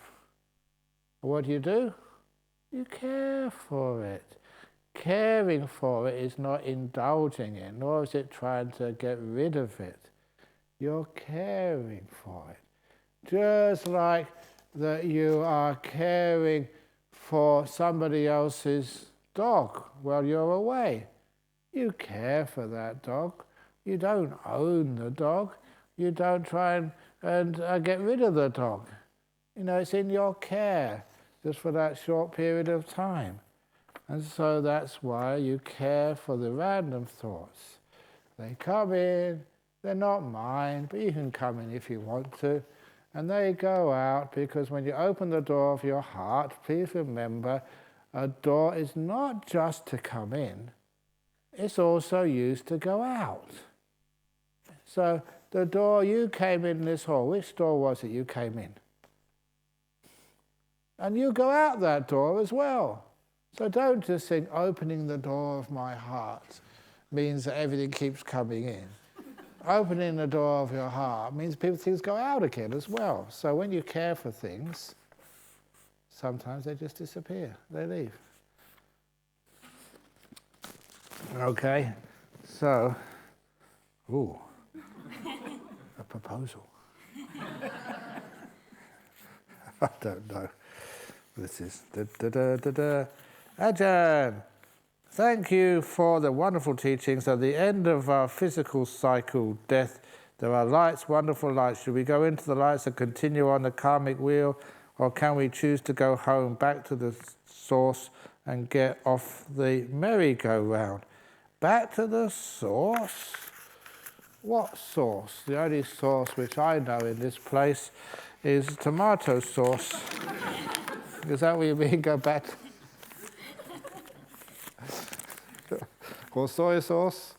And what do? You care for it. Caring for it is not indulging it, nor is it trying to get rid of it. You're caring for it. Just like that you are caring for somebody else's dog while you're away. You care for that dog, You don't own the dog. You don't try and get rid of the dog. You know, it's in your care just for that short period of time. And so that's why you care for the random thoughts. They come in, they're not mine, but you can come in if you want to. And they go out, because when you open the door of your heart, please remember, a door is not just to come in, it's also used to go out. So the door you came in this hall, which door was it you came in? And you go out that door as well. So don't just think opening the door of my heart means that everything keeps coming in. Opening the door of your heart means things go out again as well. So when you care for things, sometimes they just disappear, they leave. Okay, so, a proposal. I don't know. This is Ajahn, thank you for the wonderful teachings. At the end of our physical cycle, death, there are lights, wonderful lights. Should we go into the lights and continue on the karmic wheel, or can we choose to go home, back to the source, and get off the merry-go-round? Back to the source? What source? The only source which I know in this place is tomato sauce. Is that what you mean, go back? Or soy sauce?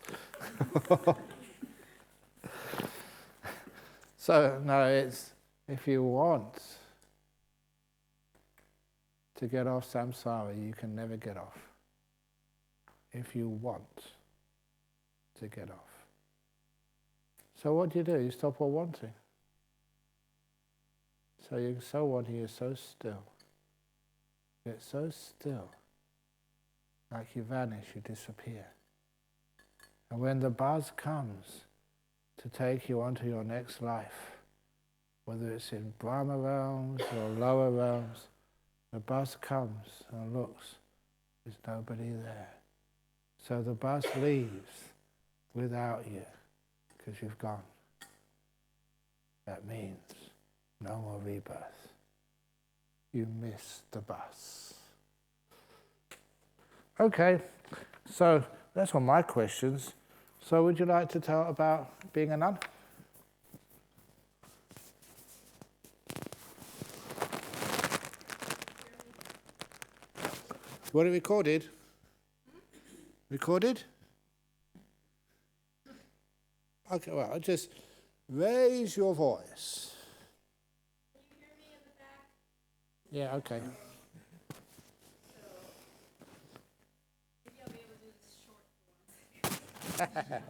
So, no, it's if you want to get off samsara, you can never get off. If you want to get off. So what do? You stop all wanting. So you're so wanting, you're so still. Get so still, like you vanish, you disappear. And when the buzz comes to take you onto your next life, whether it's in Brahma realms or lower realms, the buzz comes and looks, there's nobody there. So the bus leaves without you, because you've gone. That means no more rebirth. You missed the bus. Okay, so that's all my questions. So would you like to tell about being a nun? You want it recorded? Recorded? Okay, well, just raise your voice. Can you hear me in the back? Yeah, okay. Maybe I'll be able to do this short for once.